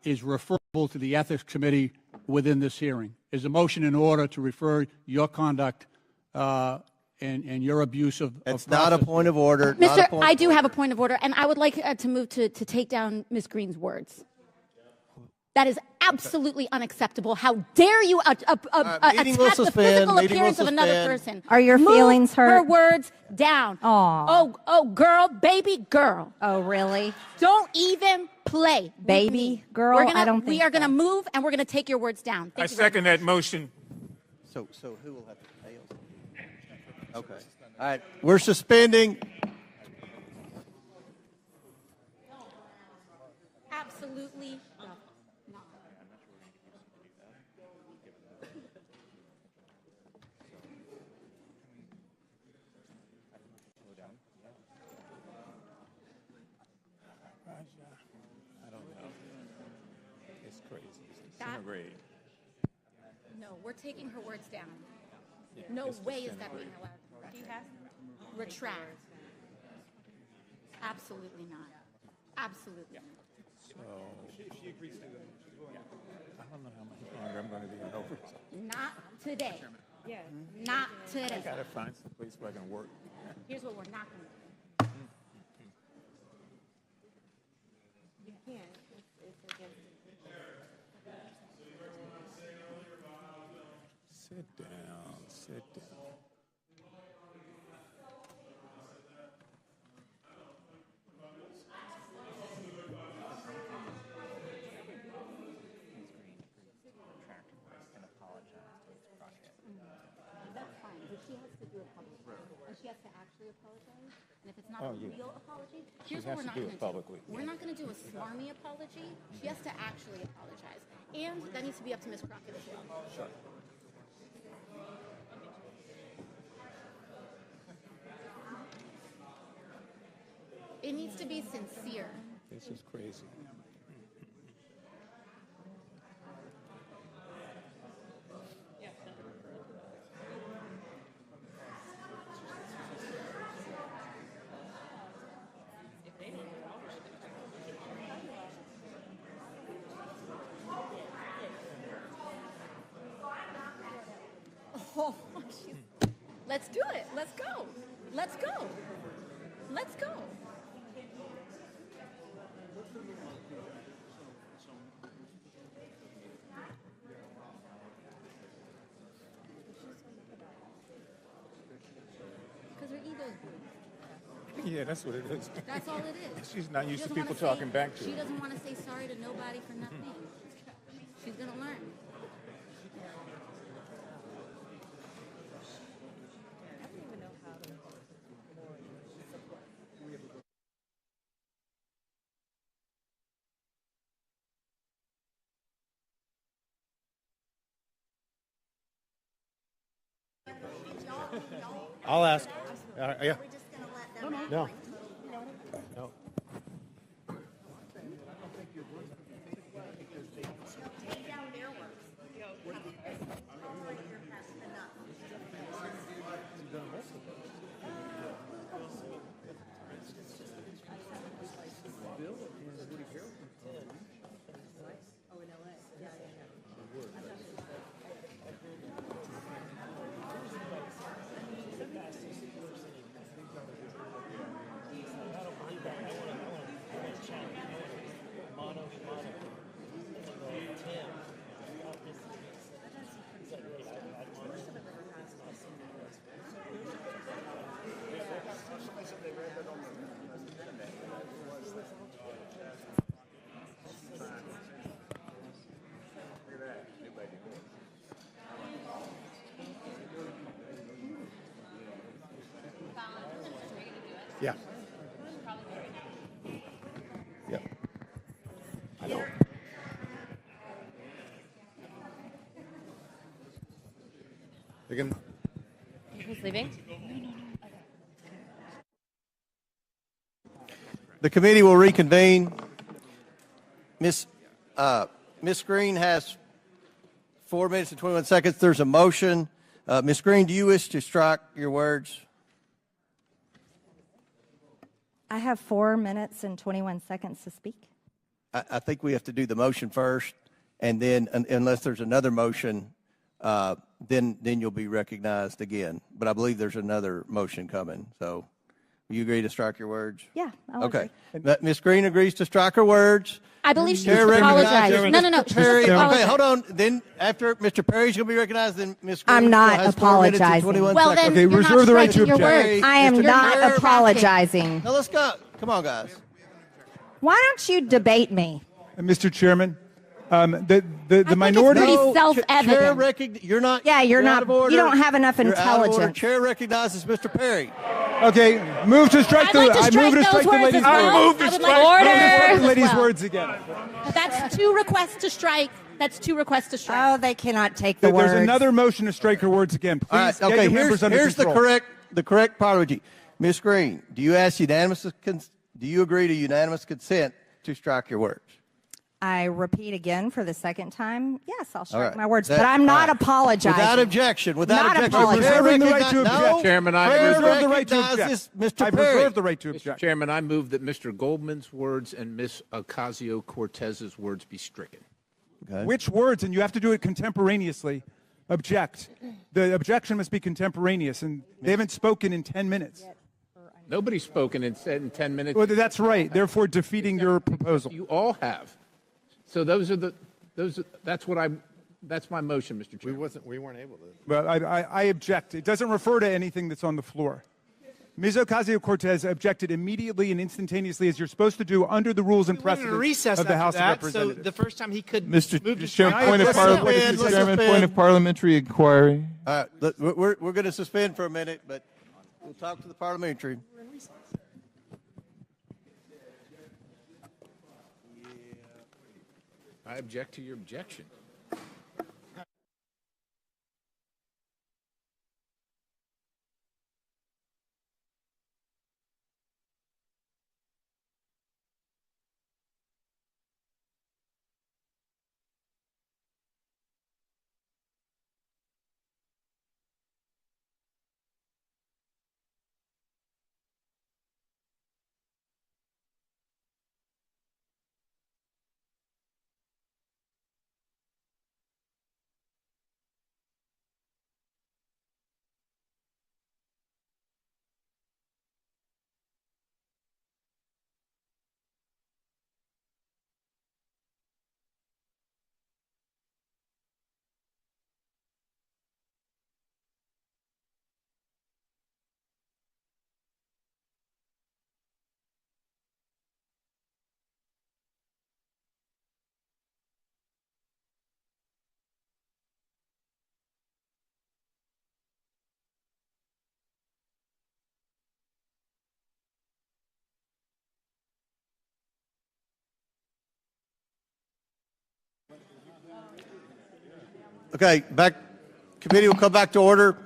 is referable to the Ethics Committee within this hearing. Is a motion in order to refer your conduct and your abuse of It's not a point of order. Mr. I do have a point of order, and I would like to move to take down Ms. Greene's words. That is absolutely unacceptable. How dare you attack the physical appearance of another person? Are your feelings hurt? Her words down. Aw. Oh, girl, baby girl. Oh, really? Don't even play. Baby girl? I don't think we are going to so. move, and we're going to take your words down. I second that motion. So who will have to fail? Okay. All right. We're suspending. Absolutely. No, we're taking her words down. No way is that being allowed. Do you have? Retract. Absolutely not. Absolutely not. She agrees to it. I don't know how much longer I'm going to be in oversight. Not today. Yeah. Not today. I got to find some place where I can work. Here's what we're not going to do. You can't. It's against Sit down. Sit down. That's fine, but she has to do a public and she has to actually apologize. And if it's not a real apology, here's what we're not going to do. We're not going to do a smarmy apology. She has to actually apologize. And that needs to be up to Ms. Crockett as well. Sure. It needs to be sincere. This is crazy. Oh, let's do it. Let's go. Let's go. Let's go. Because her ego's bruised. Yeah, that's what it is. That's all it is. She's not used She to doesn't people wanna talking say- back to her. She doesn't want to say sorry to nobody for nothing. She's going to learn. I'll ask. Yeah. No. No. Yeah. Yeah. I know. You can. Who's leaving? The committee will reconvene. Miss Greene has 4 minutes and 21 seconds. There's a motion. Miss Greene, do you wish to strike your words? I have 4 minutes and 21 seconds to speak. I think we have to do the motion first, and then unless there's another motion, then you'll be recognized again. But I believe there's another motion coming. So, will you agree to strike your words? Yeah. I'll Okay. agree. Ms. Greene agrees to strike her words. I believe she Chair needs to apologize. recognizes No, Mr. no. She Perry. needs to apologize. Okay, hold on. Then after Mr. Perry's going to be recognized, then Ms. Greene I'm not has 4 minutes and apologizing. 21 Well, seconds. then you're not striking your words. I am Mr. not Perry. apologizing. Now let's go. Come on, guys. Why don't you debate me? Mr. Chairman, the minority. pretty self-evident. You're not. Yeah, you're not. out of order. You don't have enough You're out of order. intelligence. Chair recognizes Mr. Perry. Okay, move to strike I'd the. like to I strike move to those strike the words lady's as well. words. I would like to strike The those lady's as well. words again. That's 2 requests to strike. That's 2 requests to strike. Oh, they cannot take the There's words. another motion to strike her words again. Please All right. get Okay. your members under Here's control. the correct apology. Ms. Greene, do you agree to unanimous consent to strike your words? I repeat again for the second time. Yes, I'll All strike right. my words, That- but I'm not all right. apologizing. Without objection. Without Not objection. apologizing. Chair Reserving the right to recogni- object. No. Chairman, I Chair reserve the right to recognizes object. Mr. I Perry. reserve the right to Mr. object. Chairman, I move that Mr. Goldman's words and Ms. Ocasio-Cortez's words be stricken. Okay. Which words? And you have to do it contemporaneously. Object. The objection must be contemporaneous, and they haven't spoken in 10 minutes. Nobody's spoken in 10 minutes. Well, that's right. Therefore, defeating your proposal. You all have. So that's my motion, Mr. Chairman. We weren't able to. But I object. It doesn't refer to anything that's on the floor. Ms. Ocasio-Cortez objected immediately and instantaneously, as you're supposed to do under the rules and precedents of the House of Representatives. So the first time he could Mr. move to Chairman, strike. point of parliamentary inquiry. All right. We're going to suspend for a minute, but we'll talk to the parliamentary. I object to your objection. Okay, committee will come back to order.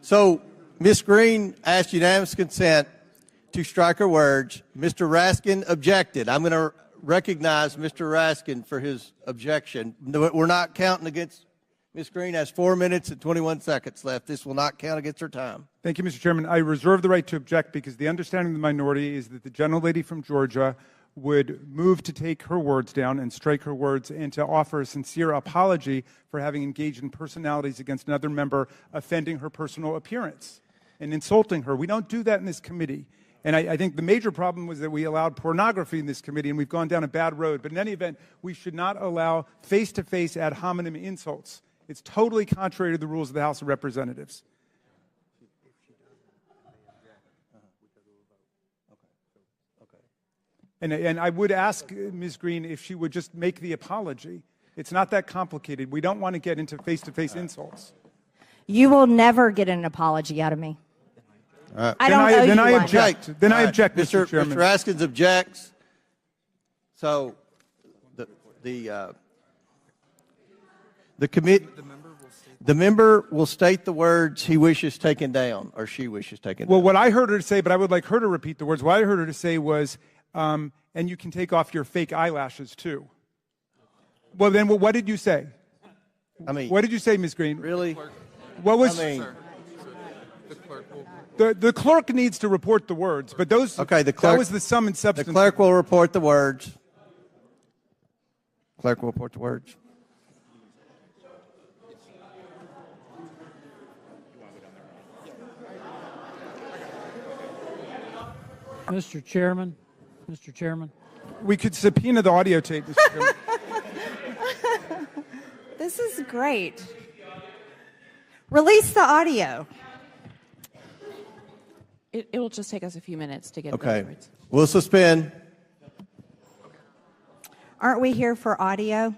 So, Ms. Greene asked unanimous consent to strike her words. Mr. Raskin objected. I'm going to recognize Mr. Raskin for his objection. We're not counting against Ms. Greene has 4 minutes and 21 seconds left. This will not count against her time. Thank you, Mr. Chairman. I reserve the right to object because the understanding of the minority is that the gentlelady from Georgia would move to take her words down and strike her words and to offer a sincere apology for having engaged in personalities against another member, offending her personal appearance and insulting her. We don't do that in this committee. And I think the major problem was that we allowed pornography in this committee, and we've gone down a bad road. But in any event, we should not allow face-to-face ad hominem insults. It's totally contrary to the rules of the House of Representatives. And I would ask Ms. Greene if she would just make the apology. It's not that complicated. We don't want to get into face-to-face insults. You will never get an apology out of me. I don't owe you one. Then I object. Then I object, Mr. Chairman. Mr. Raskins objects. So the member will state the words he wishes taken down or she wishes taken down. Well, what I heard her say, but I would like her to repeat the words. What I heard her to say was, and you can take off your fake eyelashes too. Well, then what did you say? I mean, what did you say, Ms. Greene? Really? What was? I mean, the clerk needs to report the words, but those. Okay, the clerk. That was the sum and substance. The clerk will report the words. Clerk will report the words. Mr. Chairman, We could subpoena the audio tape, Mr. Chairman. This is great. Release the audio. It'll just take us a few minutes to get Okay. those words. We'll suspend. Aren't we here for audio?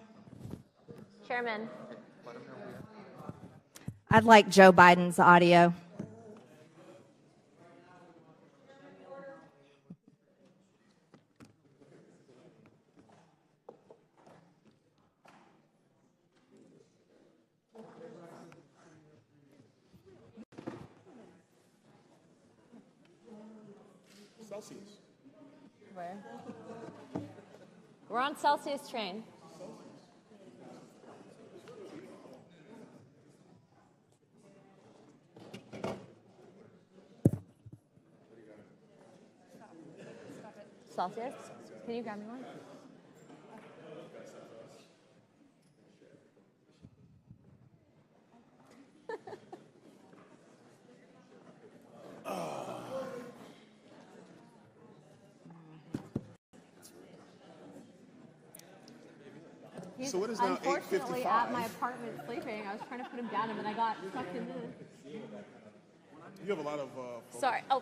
Chairman. I'd like Joe Biden's audio. Celsius. Where? We're on Celsius train. Celsius? Can you grab me one? He's So what is now unfortunately 8:55? at my apartment sleeping. I was trying to put him down, and then I got sucked into this. You have a lot of. Sorry. Oh,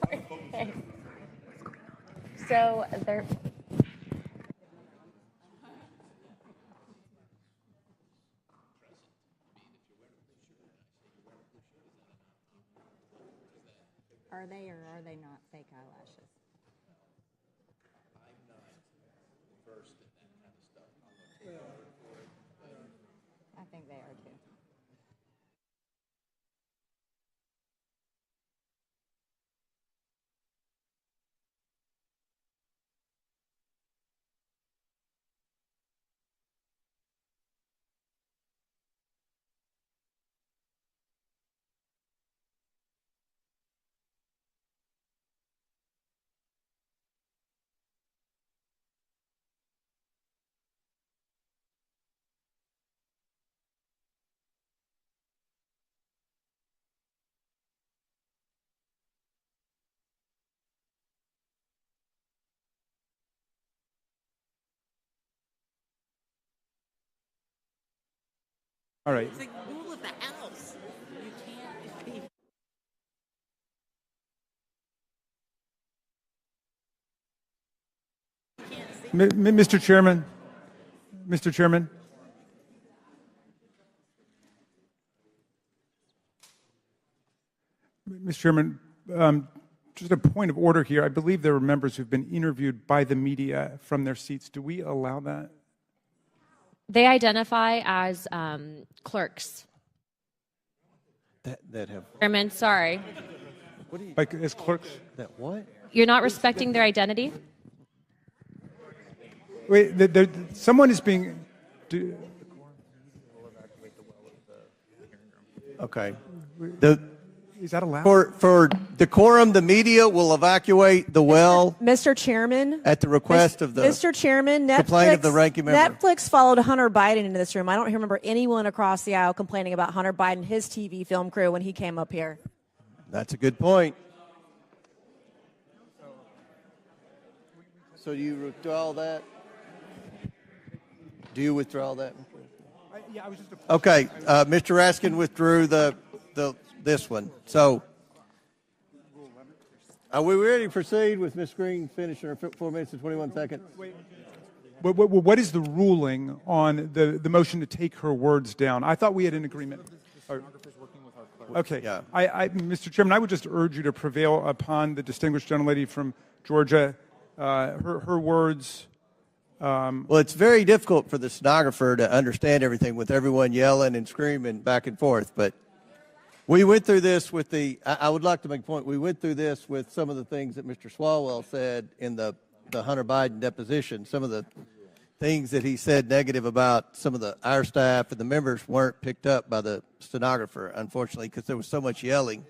sorry. Hey. So there. Are they or are they not fake eyelashes? I think they are too. All right. It's like rule of the house. You can't. Mr. Chairman. Mr. Chairman. Mr. Chairman, just a point of order here. I believe there are members who've been interviewed by the media from their seats. Do we allow that? They identify as clerks. That have Chairman, sorry. Like as clerks? that what? You're not respecting their identity? Wait, someone is being. Okay. Is that allowed? For decorum, the media will evacuate the well Mr. Chairman, at the request of the Mr. Chairman, complaint of the ranking member. Netflix followed Hunter Biden into this room. I don't remember anyone across the aisle complaining about Hunter Biden, his TV film crew, when he came up here. That's a good point. So do you withdraw that? Do you withdraw that? Yeah, I was just. Okay, Mr. Raskin withdrew this one. So, are we ready to proceed with Ms. Greene finishing her 4 minutes and 21 seconds? What is the ruling on the motion to take her words down? I thought we had an agreement. Okay. Yeah. Mr. Chairman, I would just urge you to prevail upon the distinguished gentlelady from Georgia. Her words. Well, it's very difficult for the stenographer to understand everything with everyone yelling and screaming back and forth. But we went through this with I would like to make a point. We went through this with some of the things that Mr. Swalwell said in the Hunter Biden deposition. Some of the things that he said negative about some of our staff and the members weren't picked up by the stenographer, unfortunately, because there was so much yelling.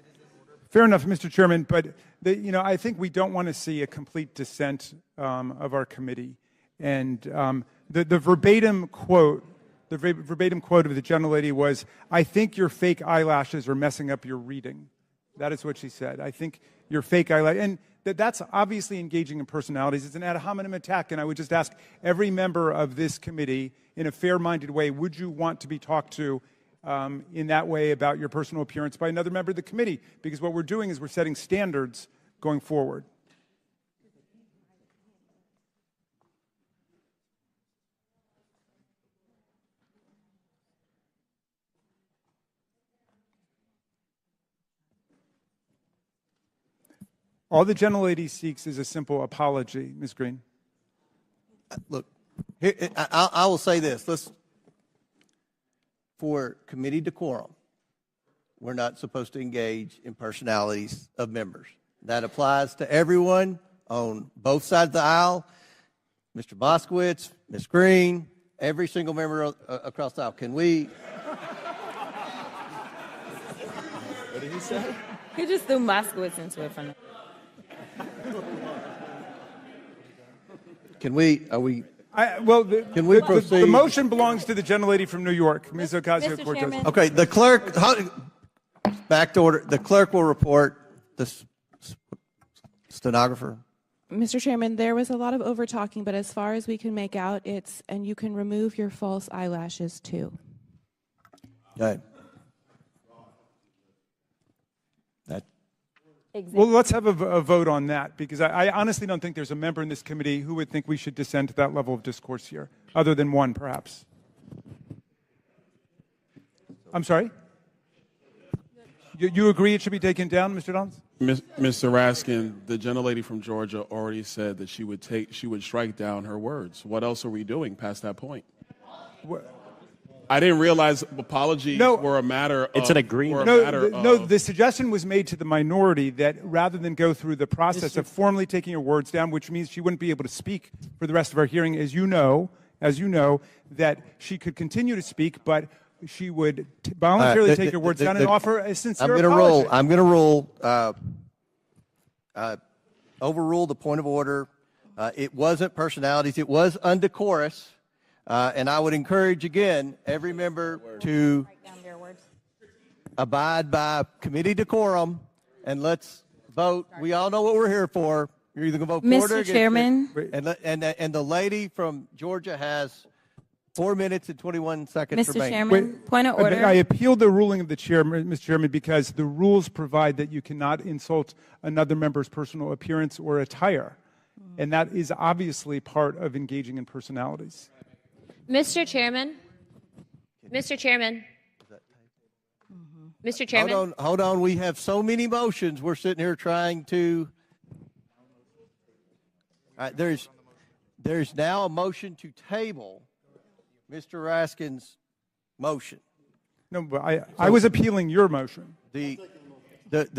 Fair enough, Mr. Chairman, but I think we don't want to see a complete dissent of our committee. And the verbatim quote of the gentlelady was, "I think your fake eyelashes are messing up your reading." That is what she said. I think your fake eyelashes, and that's obviously engaging in personalities. It's an ad hominem attack, and I would just ask every member of this committee, in a fair-minded way, would you want to be talked to in that way about your personal appearance by another member of the committee? Because what we're doing is we're setting standards going forward. All the gentlelady seeks is a simple apology, Ms. Greene. Look, I will say this. For committee decorum, we're not supposed to engage in personalities of members. That applies to everyone on both sides of the aisle. Mr. Moskowitz, Ms. Greene, every single member across the aisle. Can we? What did he say? He just threw Moskowitz into it for now. Can we? Can we proceed? The motion belongs to the gentlelady from New York, Ms. Ocasio-Cortez. Okay, the clerk. Back to order. The clerk will report. The stenographer. Mr. Chairman, there was a lot of over talking, but as far as we can make out, and you can remove your false eyelashes too. Okay. Well, let's have a vote on that, because I honestly don't think there's a member in this committee who would think we should descend to that level of discourse here, other than one, perhaps. I'm sorry? You agree it should be taken down, Mr. Dons? Mr. Raskin, the gentlelady from Georgia already said that she would strike down her words. What else are we doing past that point? I didn't realize apologies were a matter of... It's an agreement. No, the suggestion was made to the minority that rather than go through the process of formally taking her words down, which means she wouldn't be able to speak for the rest of our hearing, as you know, that she could continue to speak, but she would voluntarily take her words down and offer a sincere apology. I'm going to rule, overrule the point of order. It wasn't personalities. It was undecorous. And I would encourage, again, every member to abide by committee decorum, and let's vote. We all know what we're here for. You're either going to vote for it or against it. Mr. Chairman. And the lady from Georgia has 4 minutes and 21 seconds Mr. remaining. Chairman, point of order. I appealed the ruling of the chair, Mr. Chairman, because the rules provide that you cannot insult another member's personal appearance or attire. And that is obviously part of engaging in personalities. Mr. Chairman. Mr. Chairman. Mr. Chairman. Hold on. We have so many motions. We're sitting here trying to. All right, there's now a motion to table Mr. Raskin's motion. No, but I was appealing your motion. The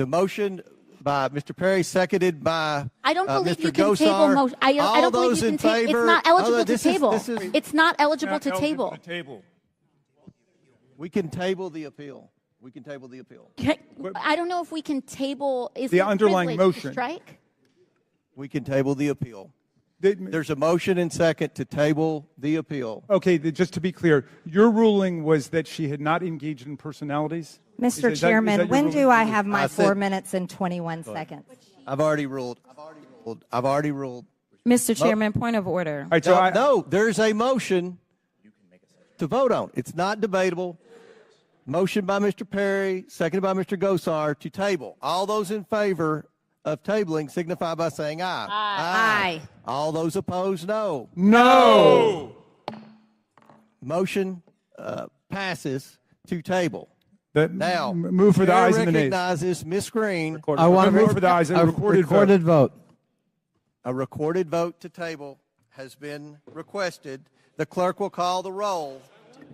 motion by Mr. Perry, seconded by I don't believe Mr. you can Gosar. table motion. I All don't believe those you in can table. favor? It's not eligible to This table. is It's not eligible to table. We can table the appeal. We can table the appeal. I don't know if we can table. Is The it underlying privilege to motion. strike? We can table the appeal. There's a motion and second to table the appeal. Okay, just to be clear, your ruling was that she had not engaged in personalities? Mr. Chairman, when do I have my 4 minutes and 21 seconds? I've already ruled. I've already ruled. Mr. Chairman, point of order. All right, so No, there's a motion to vote on. It's not debatable. Motion by Mr. Perry, seconded by Mr. Gosar to table. All those in favor of tabling signify by saying aye. Aye. All those opposed, no. No. Motion passes to table. Now, move for the Chair ayes and the nays. recognizes Ms. Green. I want to move for the ayes. A recorded vote. A recorded vote to table has been requested. The clerk will call the roll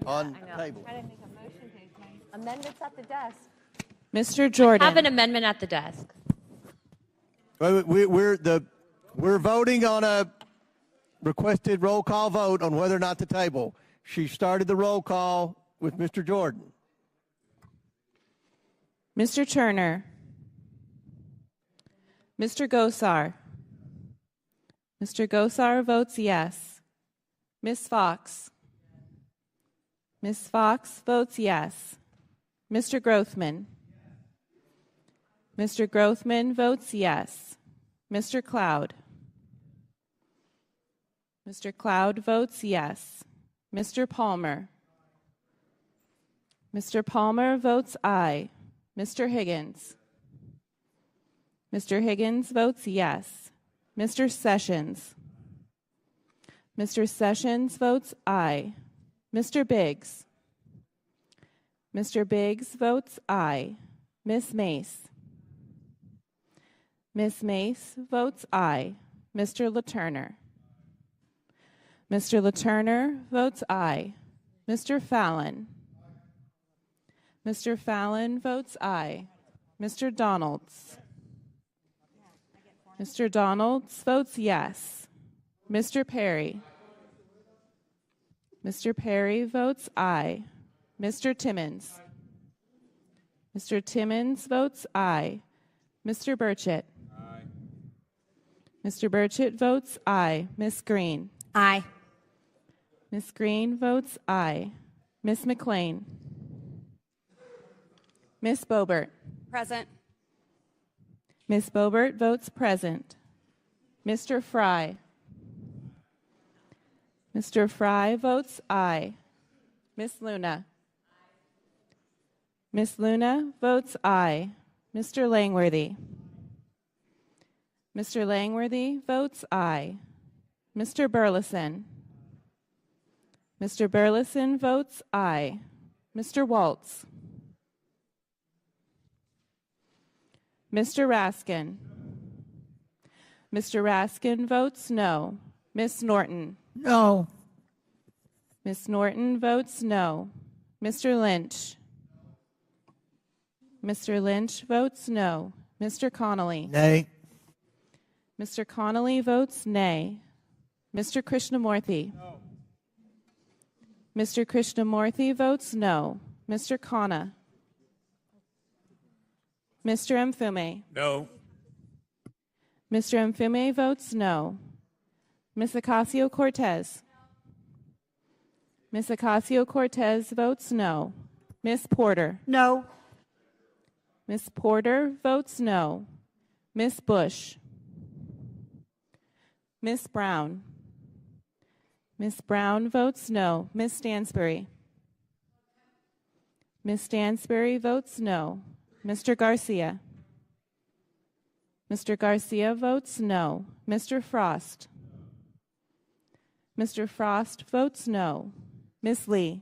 on table. Amendments at the desk. Mr. Jordan. Have an amendment at the desk. We're voting on a requested roll call vote on whether or not to table. She started the roll call with Mr. Jordan. Mr. Turner. Mr. Gosar. Mr. Gosar votes yes. Ms. Fox. Ms. Fox votes yes. Mr. Grothman. Mr. Grothman votes yes. Mr. Cloud. Mr. Cloud votes yes. Mr. Palmer. Mr. Palmer votes aye. Mr. Higgins. Mr. Higgins votes yes. Mr. Sessions. Mr. Sessions votes aye. Mr. Biggs. Mr. Biggs votes aye. Ms. Mace. Ms. Mace votes aye. Mr. LaTurner. Mr. LaTurner votes aye. Mr. Fallon. Mr. Fallon votes aye. Mr. Donalds. Mr. Donalds votes yes. Mr. Perry. Mr. Perry votes aye. Mr. Timmons. Mr. Timmons votes aye. Mr. Burchett. Aye. Mr. Burchett votes aye. Ms. Green. Aye. Ms. Green votes aye. Ms. McLean. Ms. Boebert. Present. Ms. Boebert votes present. Mr. Fry. Mr. Fry votes aye. Ms. Luna. Ms. Luna votes aye. Mr. Langworthy. Mr. Langworthy votes aye. Mr. Burleson. Mr. Burleson votes aye. Mr. Waltz. Mr. Raskin. Mr. Raskin votes no. Ms. Norton. No. Ms. Norton votes no. Mr. Lynch. Mr. Lynch votes no. Mr. Connolly. Nay. Mr. Connolly votes nay. Mr. Krishnamurthy. No. Mr. Krishnamurthy votes no. Mr. Khanna. Mr. Mfume. No. Mr. Mfume votes no. Ms. Ocasio-Cortez. Ms. Ocasio-Cortez votes no. Ms. Porter. No. Ms. Porter votes no. Ms. Bush. Ms. Brown. Ms. Brown votes no. Ms. Stansbury. Ms. Stansbury votes no. Mr. Garcia. Mr. Garcia votes no. Mr. Frost. Mr. Frost votes no. Ms. Lee.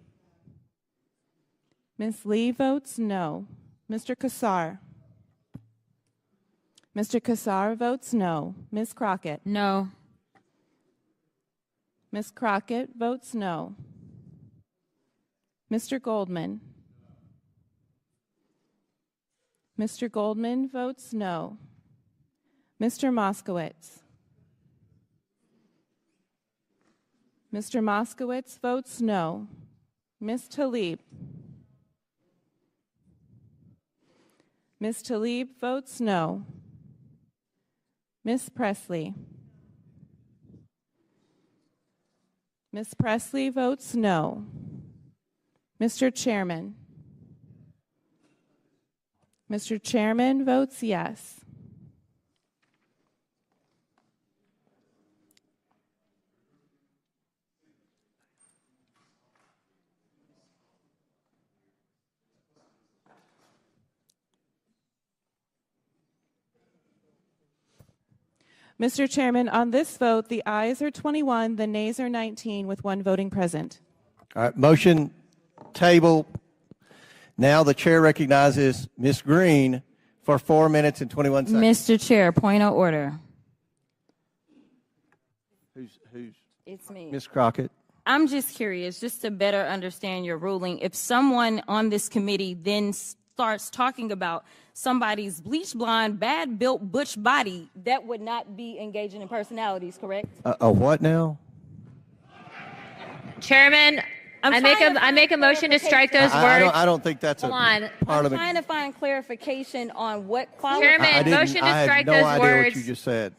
Ms. Lee votes no. Mr. Kassar. Mr. Kassar votes no. Ms. Crockett. No. Ms. Crockett votes no. Mr. Goldman. Mr. Goldman votes no. Mr. Moskowitz. Mr. Moskowitz votes no. Ms. Tlaib. Ms. Tlaib votes no. Ms. Presley. Ms. Presley votes no. Mr. Chairman. Mr. Chairman votes yes. Mr. Chairman, on this vote, the ayes are 21, the nays are 19, with one voting present. All right, motion table. Now the chair recognizes Ms. Greene for 4 minutes and 21 seconds. Mr. Chair, point of order. Who's? It's me. Ms. Crockett. I'm just curious, just to better understand your ruling, if someone on this committee then starts talking about somebody's bleach blonde, bad built butch body, that would not be engaging in personalities, correct? A what now? Chairman, I make a motion to strike those words. I don't think that's Hold a on. part of I'm it. trying to find clarification on what quality. Chairman, motion to I strike had no those idea words. what you just said.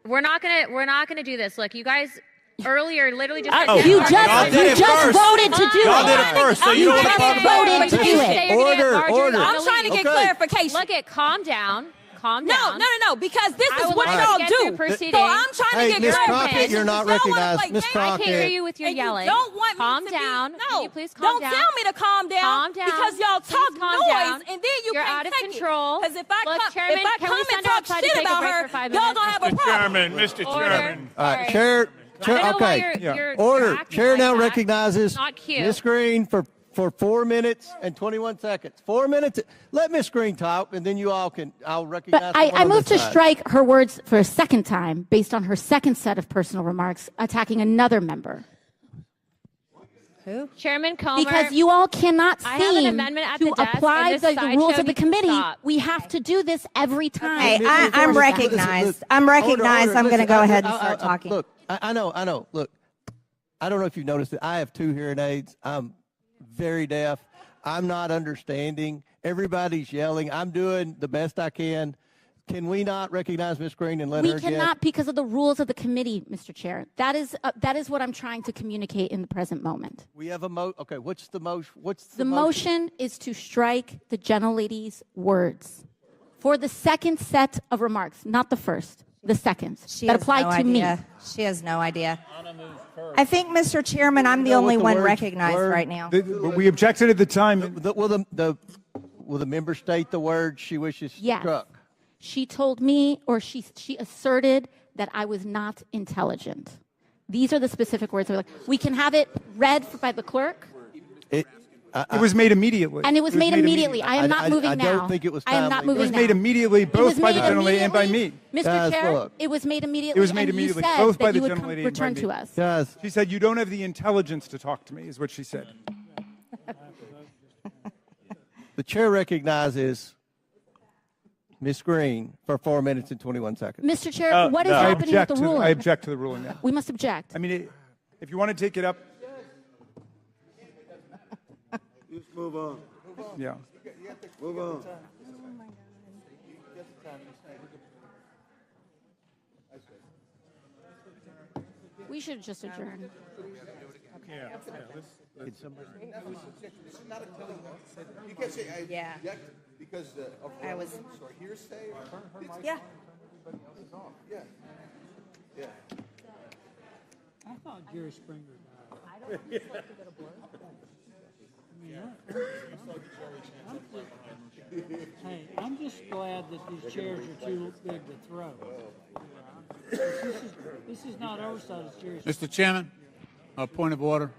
We're not gonna do this. Look, you guys earlier literally just You just voted to do it. Y'all did it first, so you don't want to talk about voted to do it. Order. I'm trying to get clarification. Look at calm down. Calm No, down. because this I is would what like to y'all get do. through proceedings. So I'm trying to get Ms. clarification. Crockett, you're not You don't wanna recognized. play Ms. games. I can't hear Crockett. you with your And you yelling. don't want calm me to down. Be, Can you please calm don't down? tell me to calm down. Calm down. Because y'all Please talk calm noise, down. and then You're can't out of take control. Because if I Look, come, Chairman, if I can come we and send her talk outside to shit take a about break her, for 5 y'all minutes? gonna have a problem. Mr. Order. Chairman. All right, Sorry. chair. I don't know why Okay. you're Order. acting Chair like now that. recognizes Not cute. Ms. Greene for 4 minutes and 21 seconds. 4 minutes. Let Ms. Greene talk, and then I'll recognize. But I on move this to side. strike her words for a second time based on her second set of personal remarks attacking another member. Who? Chairman Comer. Because you all cannot I have an seem amendment at to the desk, apply and this the sideshow rules of the needs to committee. stop. We have to do this every time. Hey, I'm recognized. I'm recognized. I'm going to go ahead and start talking. Look, I know. Look, I don't know if you've noticed it. I have 2 hearing aids. I'm very deaf. I'm not understanding. Everybody's yelling. I'm doing the best I can. Can we not recognize Ms. Greene and let her We get? cannot because of the rules of the committee, Mr. Chair. That is what I'm trying to communicate in the present moment. We have a Okay, what's the motion? The motion is to strike the gentlelady's words for the second set of remarks, not the first, the second that apply to me. She has no idea. I think, Mr. Chairman, I'm the only one recognized right now. We objected at the time. Will the member state the word she wishes struck? She told me, or she asserted that I was not intelligent. These are the specific words. We can have it read by the clerk. It was made immediately. And it was made immediately. I am not moving now. I don't think it was I am not timely. moving It was now. made immediately, both by the gentlelady and by me. Mr. Chair, it was made immediately. It was made and immediately, you said both by that the you would gentlelady and by return me. to us. Guys. She said, "You don't have the intelligence to talk to me," is what she said. The chair recognizes Ms. Greene for 4 minutes and 21 seconds. Mr. Chair, what is happening with the ruling? I object to the ruling now. We must object. I mean, if you want to take it up. Just move on. Yeah. Move on. We should just adjourn. You can't say I Yeah. object because of I was- or hearsay. Yeah. Yeah. Yeah. I thought Jerry Springer died. Hey, I'm just glad that these chairs are too big to throw. This is not oversight, it's Jerry. Mr. Chairman, a point of order.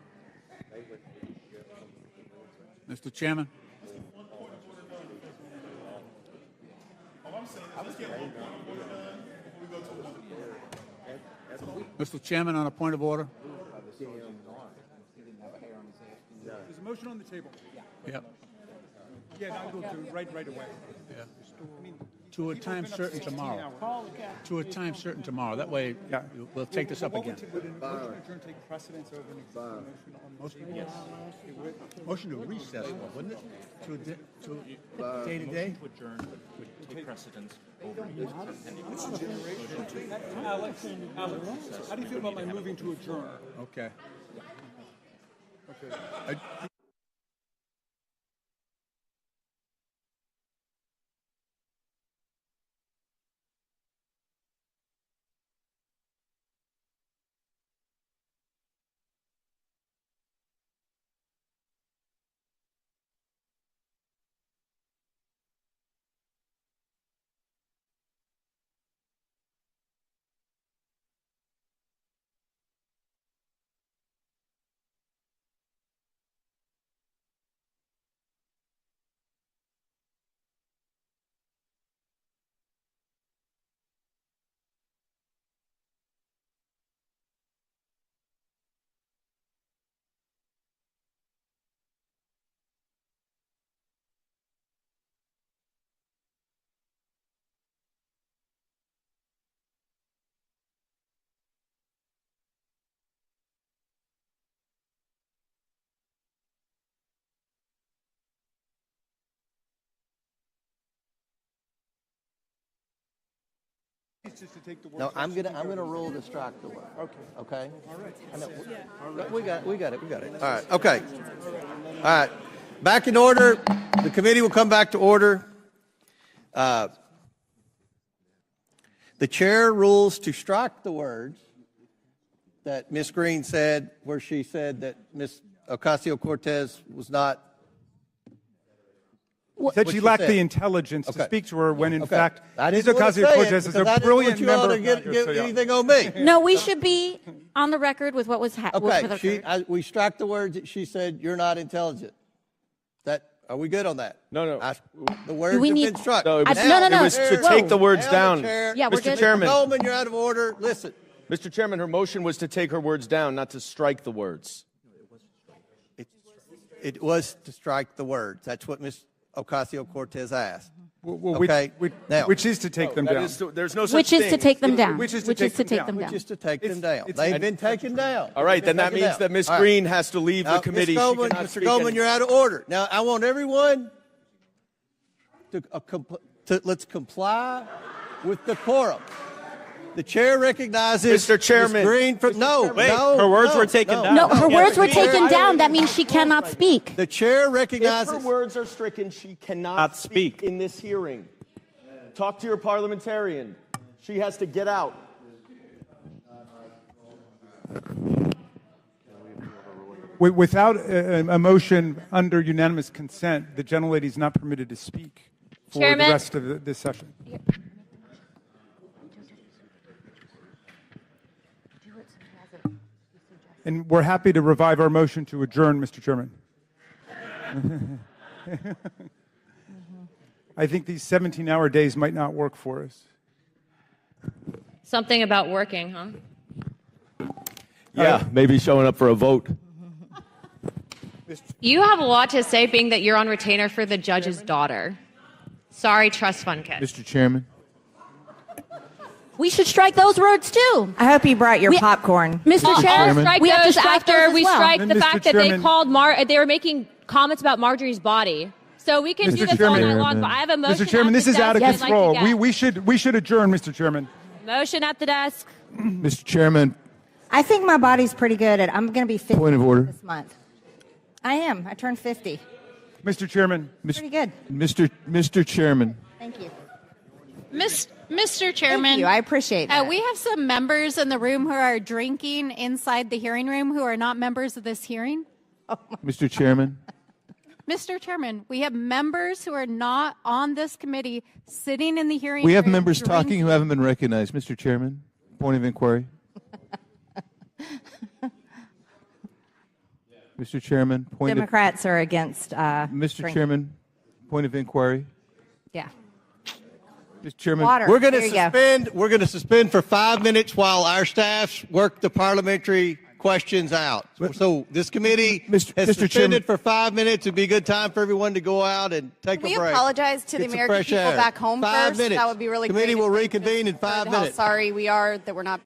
Mr. Chairman. Mr. Chairman, on a point of order. a motion on the table. Yeah. Yeah, now go to right away. Yeah. To a time certain tomorrow. To a time certain tomorrow. That way, we'll take this up again. Would a motion to adjourn take precedence over an existing motion on? Yes. Motion to recess, wouldn't it? To day to day? To adjourn would take precedence over Alex, how do you feel about my moving to adjourn? Okay. Okay. No, I'm gonna rule to strike the word. Okay. All right. We got it. All right. Okay. All right. Back in order. The committee will come back to order. The chair rules to strike the words that Ms. Greene said, where she said that Ms. Ocasio-Cortez was not. Said she lacked the intelligence to speak to her when, in fact, Ms. Ocasio-Cortez is a brilliant member. Get anything on me. No, we should be on the record with what was Okay, we struck the words that she said, you're not intelligent. Are we good on that? No. The words have been struck. No, it was, no. It was to take the words down. Yeah, we're Mr. good. Chairman. Goldman, you're out of order. Listen. Mr. Chairman, her motion was to take her words down, not to strike the words. It was to strike the words. That's what Ms. Ocasio-Cortez asked. Which is to take them down. There's no such Which thing. is to take them down. Which is to take them down. Which is to take them down. They've been taken down. All right, then that means that Ms. Greene has to leave the committee. Mr. Goldman, you're out of order. Now, I want everyone to let's comply with decorum. The chair recognizes Mr. Chairman. Ms. Greene from her words were taken down. No, her words were taken down. That means she cannot speak. The chair recognizes. If her words are stricken, she cannot speak in this hearing. Talk to your parliamentarian. She has to get out. Without a motion under unanimous consent, the gentlelady is not permitted to speak for the rest of this session. And we're happy to revive our motion to adjourn, Mr. Chairman. I think these 17-hour days might not work for us. Something about working, huh? Yeah, maybe showing up for a vote. You have a lot to say, being that you're on retainer for the judge's daughter. Sorry, trust fund kid. Mr. Chairman. We should strike those words too. I hope you brought your popcorn. Mr. Chair, Strike we have to those strike after those as we well. strike the Mr. fact that they Chairman. called they were making comments about Marjorie's body. So we can do this all night long, but I have a motion. Mr. Chairman, this is out of I'd like to control. get. We should adjourn, Mr. Chairman. Motion at the desk. Mr. Chairman, I think my body's pretty good. I'm going to be 50 point of order. this month. I am. I turned 50. Mr. Chairman. Pretty good. Mr. Chairman. Thank you. Mr. Chairman. Thank you. I appreciate that. We have some members in the room who are drinking inside the hearing room who are not members of this hearing. Mr. Chairman. Mr. Chairman, we have members who are not on this committee sitting in the hearing We have room members drinking. talking who haven't been recognized. Mr. Chairman, point of inquiry. Mr. Chairman, point Democrats are against Mr. drinking. Chairman, point of inquiry. Yeah. Mr. Chairman, Water. We're going There to you go. suspend. We're going to suspend for 5 minutes while our staffs work the parliamentary questions out. So this committee has Mr. suspended Chairman. for 5 minutes. It'd be a good time for everyone to go out and take Can a we break. apologize to the Get some American fresh people air. back home 5 first? minutes. That would be really Committee great. will if we reconvene in just 5 heard how minutes. sorry we are that we're not